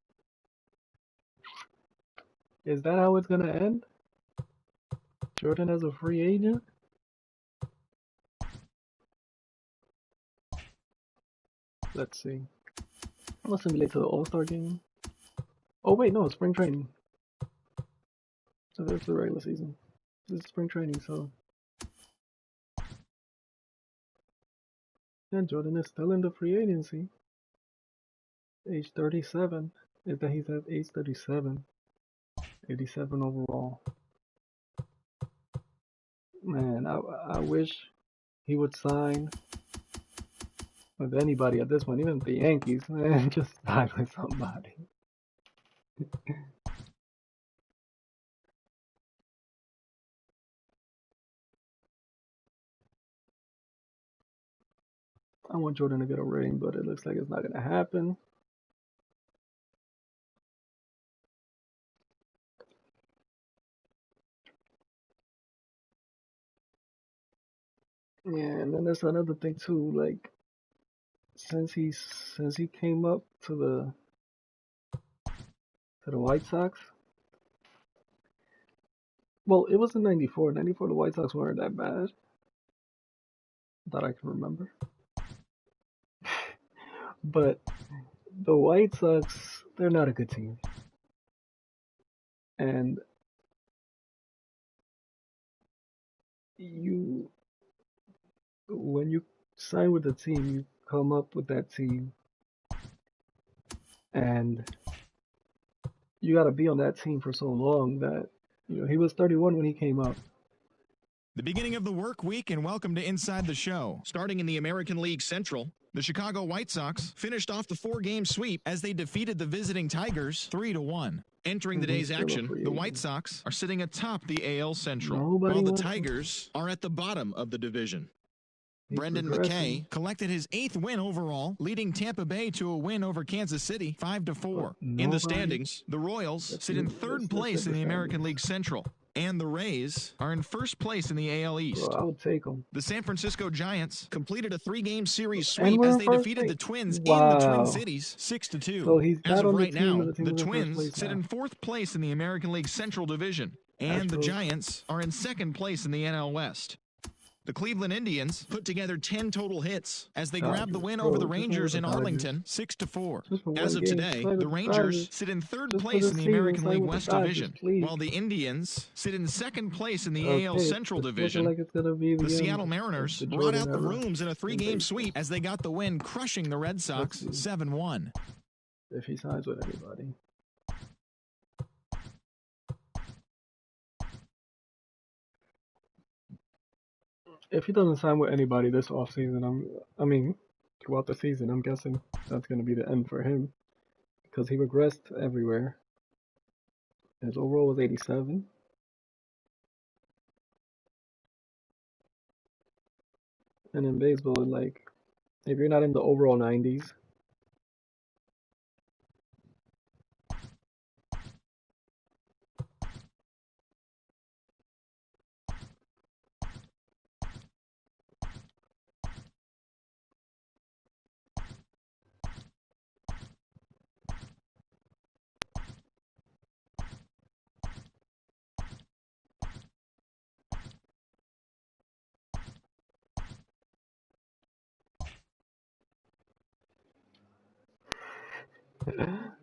Is that how it's gonna end? Jordan as a free agent? Let's see. Let's simulate to the All-Star game. Oh wait, no, spring training. So that's the regular season. This is spring training, so. And Jordan is still in the free agency. Age 37. Is that he's at age 37. 87 overall. Man, I wish he would sign with anybody at this point, even the Yankees, man, just side with somebody. I want Jordan to get a ring, but it looks like it's not going to happen. Yeah, and then there's another thing too, like since he came up to the White Sox. Well, it was in '94. '94, the White Sox weren't that bad that I can remember. But the White Sox, they're not a good team. And when you sign with a team, you come up with that team, and you got to be on that team for so long that, he was 31 when he came up. The beginning of the work week, and welcome to Inside the Show. Starting in the American League Central, the Chicago White Sox finished off the 4-game sweep as they defeated the visiting Tigers 3-1. Entering the day's action, the White Sox are sitting atop the AL Central, while the Tigers are at the bottom of the division. Brendan McKay collected his 8th win overall, leading Tampa Bay to a win over Kansas City 5-4. In the standings, the Royals sit in 3rd place in the American League Central, and the Rays are in 1st place in the AL East. Bro, I would take them. The San Francisco Giants completed a 3-game series sweep as they defeated the Twins in the Twin Cities 6-2. So he's as of right now, the the Twins sit in 4th place in the American League Central Division, and the Giants are in 2nd place in the NL West. The Cleveland Indians put together 10 total hits as they grabbed the win over the Rangers in Arlington 6-4. As of today, the Rangers sit in 3rd place in the American League West Division, while the Indians sit in 2nd place in the AL Central Division. The Seattle Mariners brought out the rooms in a 3-game sweep as they got the win, crushing the Red Sox 7-1. If he signs with anybody. If he doesn't sign with anybody this offseason, throughout the season, I'm guessing that's going to be the end for him. Because he regressed everywhere. His overall was 87. And in baseball, like, if you're not in the overall 90s,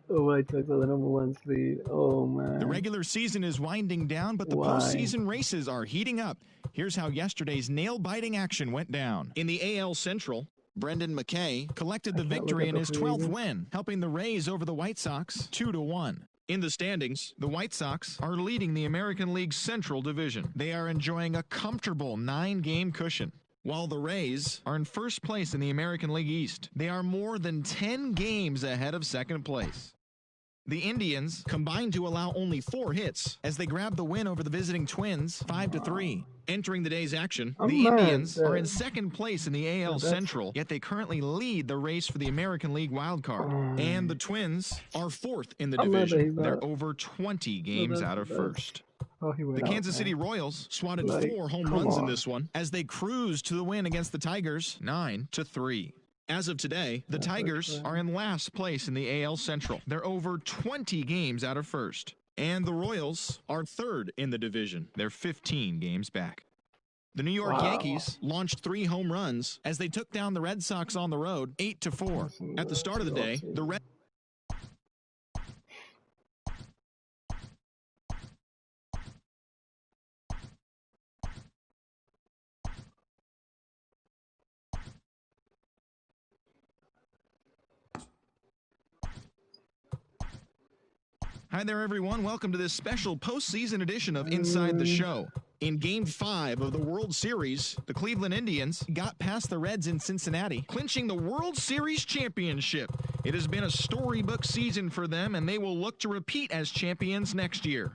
the White Sox are the #1 seed. Oh, man. The regular season is winding down, but the postseason races are heating up. Here's how yesterday's nail-biting action went down. In the AL Central, Brendan McKay collected the victory in his 12th win, helping the Rays over the White Sox 2-1. In the standings, the White Sox are leading the American League Central Division. They are enjoying a comfortable 9-game cushion, while the Rays are in 1st place in the American League East. They are more than 10 games ahead of 2nd place. The Indians combined to allow only 4 hits as they grabbed the win over the visiting Twins 5-3. Entering the day's action, the Indians are in 2nd place in the AL Central, yet they currently lead the race for the American League wildcard. And the Twins are 4th in the division. They're over 20 games out of 1st. The Kansas City Royals swatted 4 home runs in this one as they cruised to the win against the Tigers 9-3. As of today, the Tigers are in last place in the AL Central. They're over 20 games out of 1st. And the Royals are 3rd in the division. They're 15 games back. The New York Yankees launched 3 home runs as they took down the Red Sox on the road 8-4. At the start of the day, the Red Hi there, everyone. Welcome to this special postseason edition of Inside the Show. In Game 5 of the World Series, the Cleveland Indians got past the Reds in Cincinnati, clinching the World Series championship. It has been a storybook season for them, and they will look to repeat as champions next year.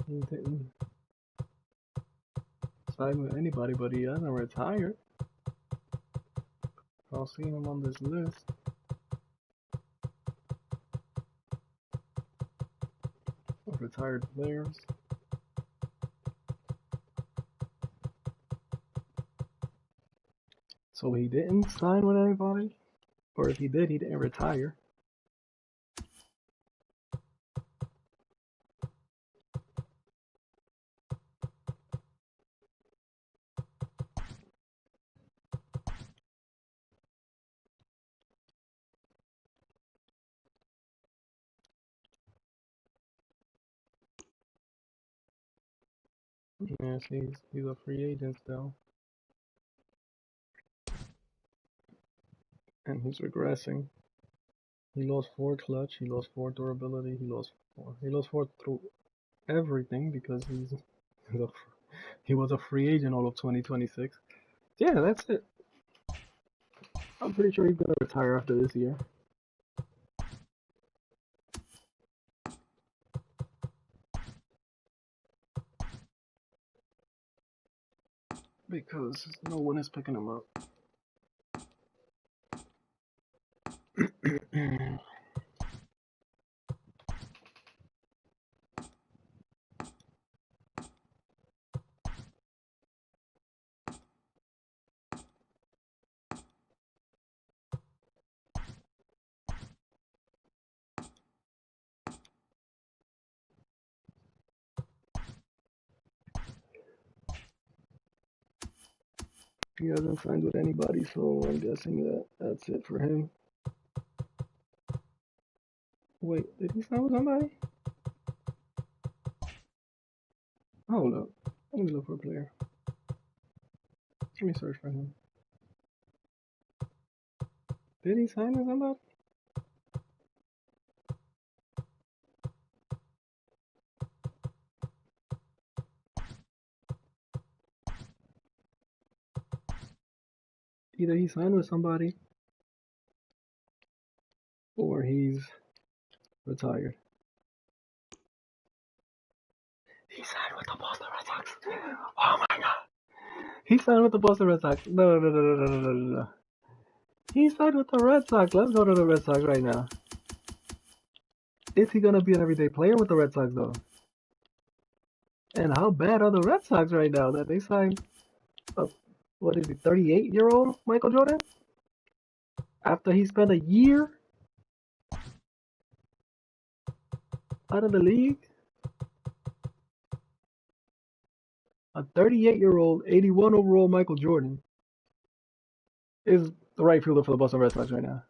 He didn't sign with anybody, but he hasn't retired. I'll see him on this list. Of retired players. So he didn't sign with anybody? Or if he did, he didn't retire. Yes, he's a free agent still. And he's regressing. He lost 4 clutch, he lost 4 durability, he lost 4 through everything because he was a free agent all of 2026. Yeah, that's it. I'm pretty sure he's gonna retire after this year. Because no one is picking him up. He hasn't signed with anybody, so I'm guessing that's it for him. Wait, did he sign with somebody? Hold up. Let me look for a player. Let me search for him. Did he sign with somebody? Either he signed with somebody or he's retired. He signed with the Boston Red Sox. Oh my god. He signed with the Boston Red Sox. No. He signed with the Red Sox. Let's go to the Red Sox right now. Is he gonna be an everyday player with the Red Sox though? And how bad are the Red Sox right now that they signed a, what is he, 38-year-old Michael Jordan? After he spent a year out of the league? A 38-year-old, 81 overall Michael Jordan is the right fielder for the Boston Red Sox right now.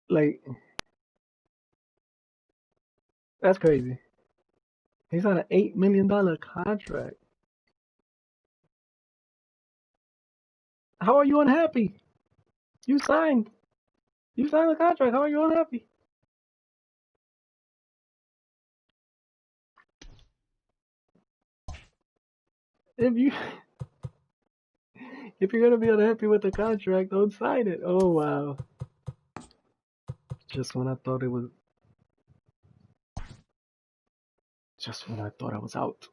Like, that's crazy. He's on an $8 million contract. How are you unhappy? You signed the contract. How are you unhappy? If you're gonna be unhappy with the contract, don't sign it. Oh wow. Just when I thought I was out,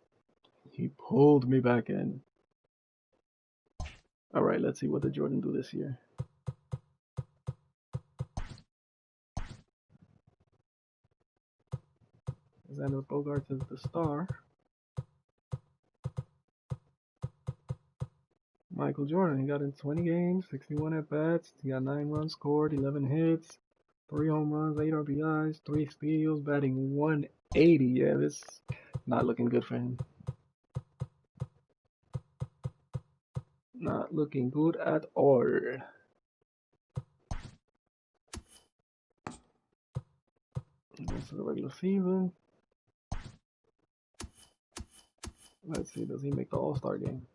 he pulled me back in. Alright, let's see what the Jordan do this year. Xander Bogaerts is the star. Michael Jordan, he got in 20 games, 61 at-bats, he got 9 runs scored, 11 hits, 3 home runs, 8 RBIs, 3 steals, batting 180. Yeah, this not looking good for him. Not looking good at all. Goes to the regular season. Let's see, does he make the All-Star game?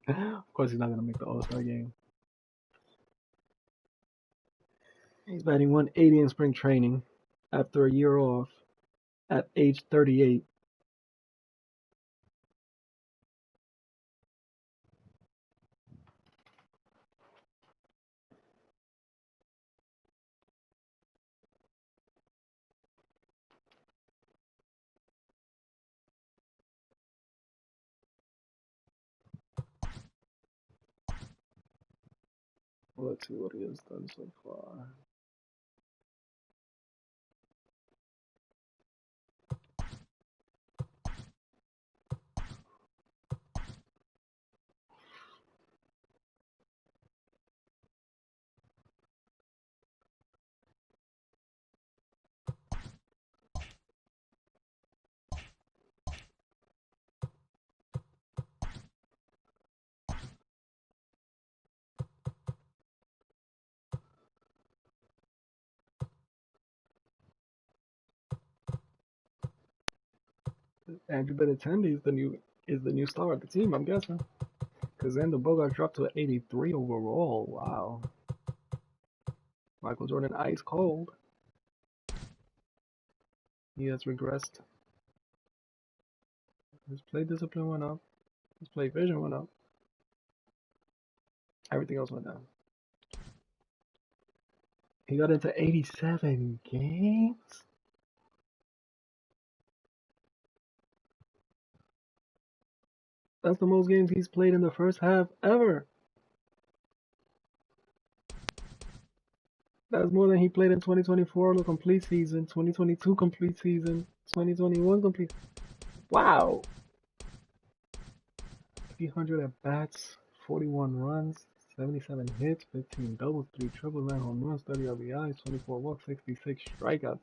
Of course he's not going to make the All-Star game. He's batting 180 in spring training after a year off at age 38. Let's see what he has done so far. Andrew Benintendi is the new star of the team, I'm guessing. Because Xander Bogaerts dropped to an 83 overall. Wow. Michael Jordan ice cold. He has regressed. His play discipline went up. His play vision went up. Everything else went down. He got into 87 games? That's the most games he's played in the first half ever. That's more than he played in 2024, the complete season, 2022 complete season, 2021 complete. Wow. 300 at bats, 41 runs, 77 hits, 15 doubles, 3 triples, 9 home runs, 30 RBIs, 24 walks, 66 strikeouts.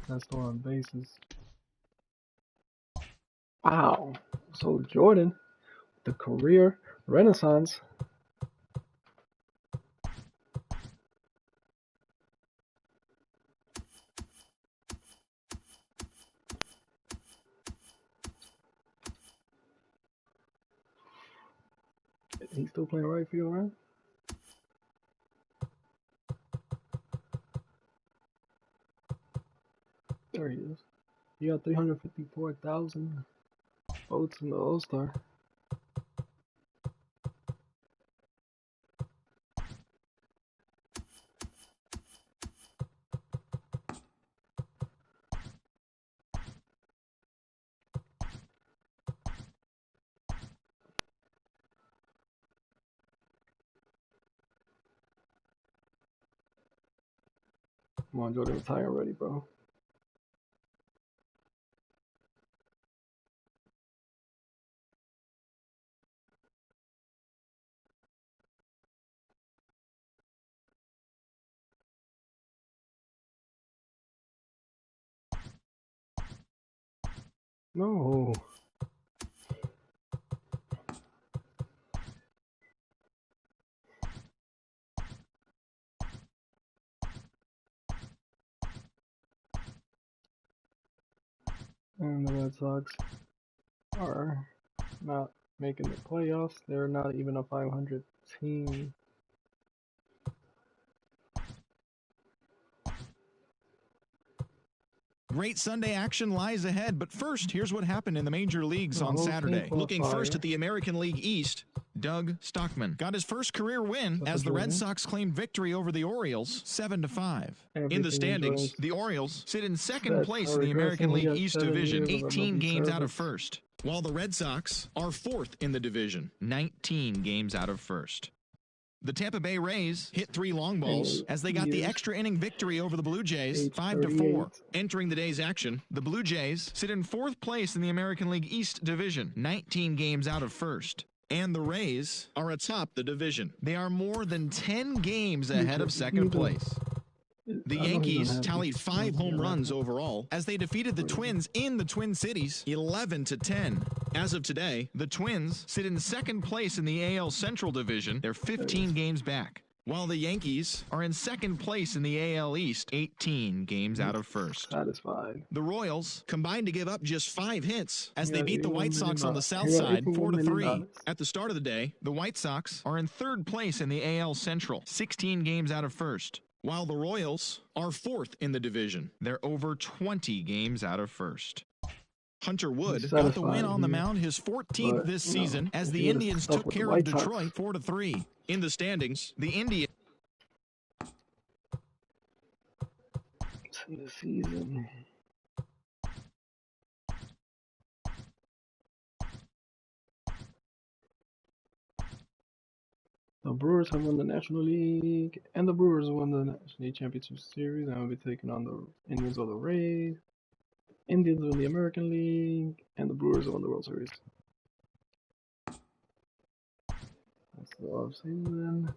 That's stolen bases. Wow. So Jordan, the career renaissance. He's still playing right field, right? There he is. He got 354,000 votes in the All-Star. Come on, Jordan, retire already, bro. No. And the Red Sox are not making the playoffs. They're not even a 500 team. Great Sunday action lies ahead, but first, here's what happened in the major leagues on Saturday. Looking first at the American League East, Doug Stockman got his first career win as the Red Sox claimed victory over the Orioles 7-5. In the standings, the Orioles sit in second place in the American League East division, 18 games out of first, while the Red Sox are fourth in the division, 19 games out of first. The Tampa Bay Rays hit 3 long balls as they got the extra inning victory over the Blue Jays 5-4. Entering the day's action, the Blue Jays sit in fourth place in the American League East division, 19 games out of first. and the Rays are atop the division. They are more than 10 games ahead of second place. The Yankees tallied 5 home runs overall as they defeated the Twins in the Twin Cities 11-10. As of today, the Twins sit in second place in the AL Central Division. They're 15 games back, while the Yankees are in second place in the AL East, 18 games out of first. Satisfied. The Royals combined to give up just 5 hits as they beat the White Sox on the south side 4-3. At the start of the day, the White Sox are in third place in the AL Central, 16 games out of first, while the Royals are 4th in the division. They're over 20 games out of first. Hunter Wood got the win on the mound, his 14th this season, as the Indians took care of Detroit 4-3. In the standings, the Indians in the season. The Brewers have won the National League, and the Brewers won the National League Championship Series, and will be taking on the Indians or the Rays. Indians win the American League, and the Brewers won the World Series. That's the offseason.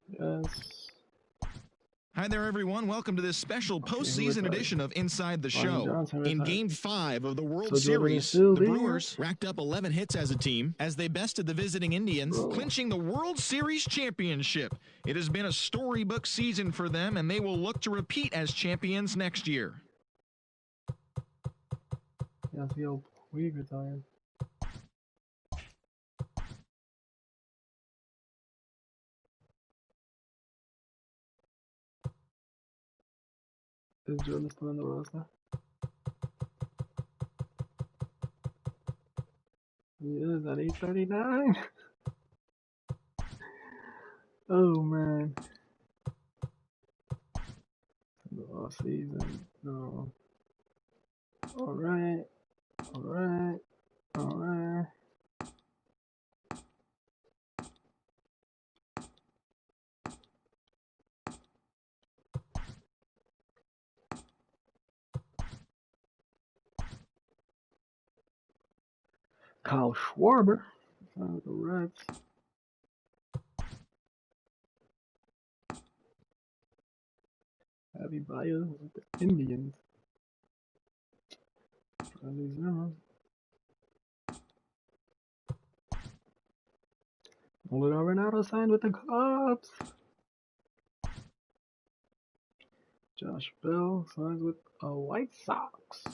Yes. Hi there, everyone. Welcome to this special postseason edition of Inside the Show. In Game 5 of the World Series, the Brewers racked up 11 hits as a team as they bested the visiting Indians, clinching the World Series championship. It has been a storybook season for them, and they will look to repeat as champions next year. Yeah, the old Puig retired. Is Jordan still in the roster? He is at 8:39. Oh man. The off season. No. Alright. Alright. Alright. Kyle Schwarber with the Reds. Abby Baez with the Indians. Arizona. Nolan Arenado signed with the Cubs. Josh Bell signs with the White Sox.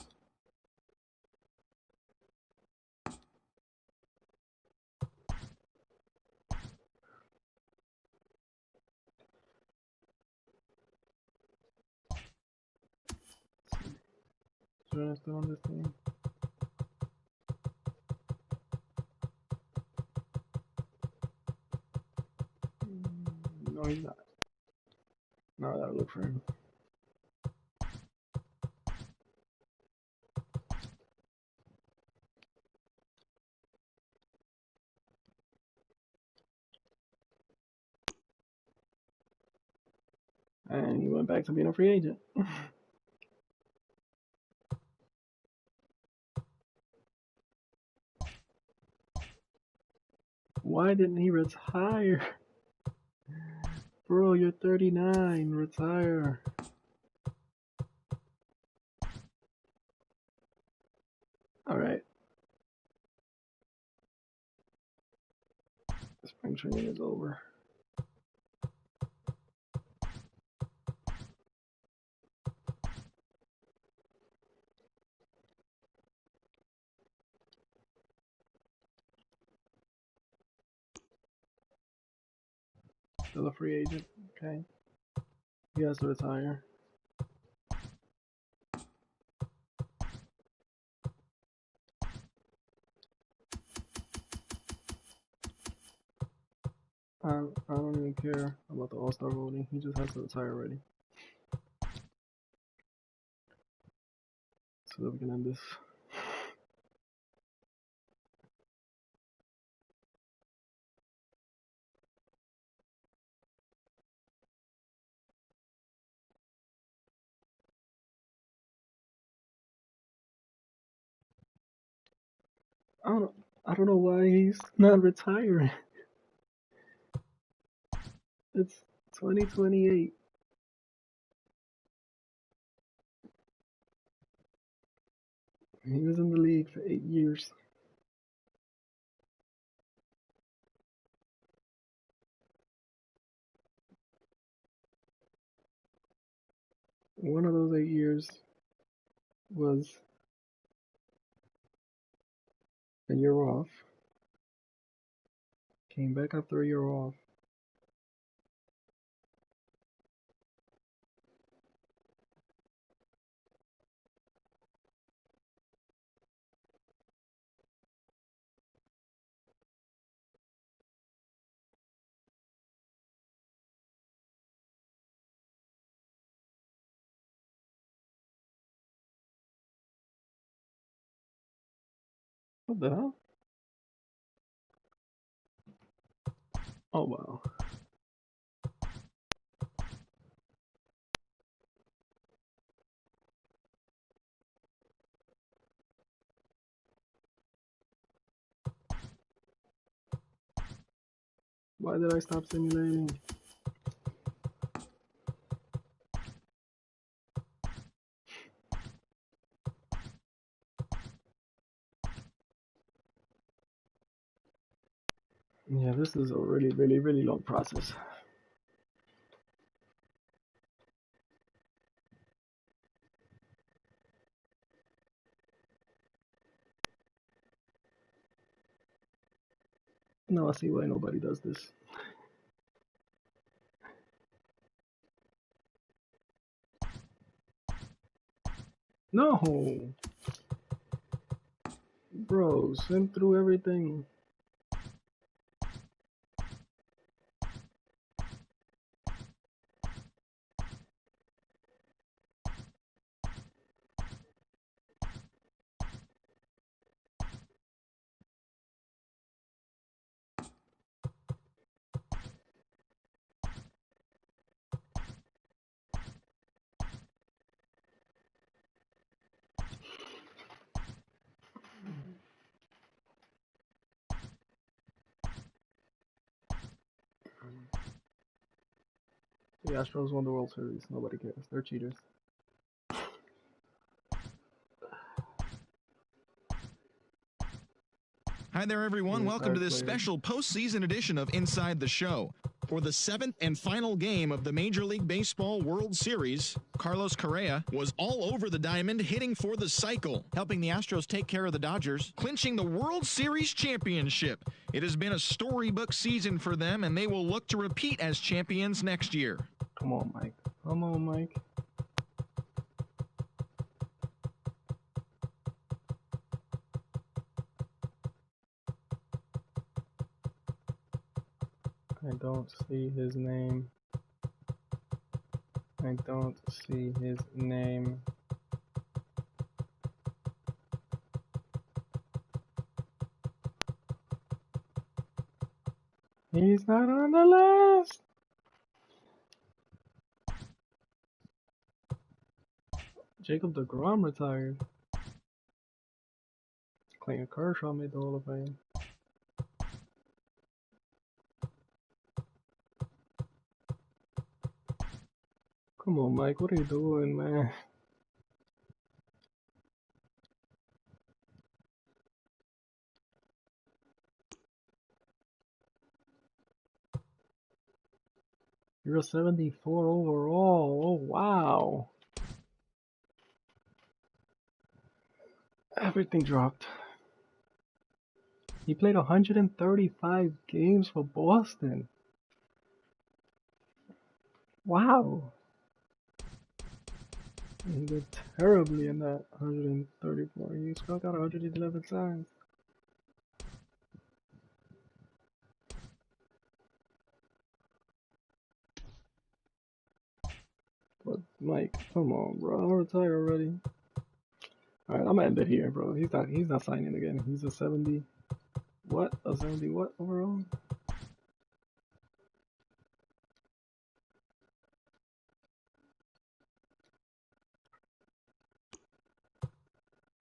Jordan still on this team? No, he's not. No, I gotta look for him. And he went back to being a free agent. Why didn't he retire? Bro, you're 39. Retire. Alright. Spring training is over. Still a free agent. Okay. He has to retire. I don't even care about the All-Star voting. He just has to retire already. So that we can end this. I don't know. I don't know why he's not retiring. It's 2028. He was in the league for 8 years. One of those 8 years was a year off. Came back after a year off. What the hell? Oh wow. Why did I stop simulating? Yeah, this is a really long process. Now I see why nobody does this. No! Bro, swim through everything. The Astros won the World Series. Nobody cares. They're cheaters. Hi there, everyone. Welcome to this special postseason edition of Inside the Show. For the 7th and final game of the Major League Baseball World Series, Carlos Correa was all over the diamond, hitting for the cycle, helping the Astros take care of the Dodgers, clinching the World Series championship. It has been a storybook season for them, and they will look to repeat as champions next year. Come on, Mike. Come on, Mike. I don't see his name. I don't see his name. He's not on the list. Jacob deGrom retired. Clayton Kershaw made the Hall of Fame. Come on, Mike. What are you doing, man? You're a 74 overall. Oh, wow. Everything dropped. He played 135 games for Boston. Wow. He did terribly in that 134. He struck out 111 times. But Mike, come on, bro. I'll retire already. Alright, I'm gonna end it here, bro. He's not signing again. He's a 70. What? A 70 what overall?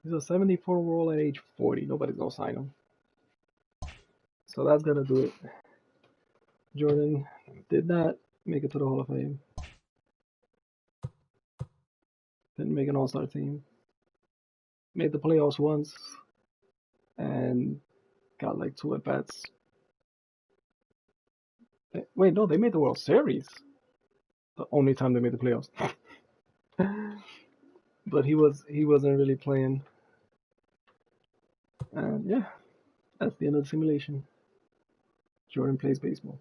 He's a 74 overall at age 40. Nobody's gonna sign him. So that's gonna do it. Jordan did not make it to the Hall of Fame. Didn't make an All-Star team. Made the playoffs once and got like 2 at bats. Wait, no, they made the World Series. The only time they made the playoffs. But he wasn't really playing. And yeah, that's the end of the simulation. Jordan plays baseball.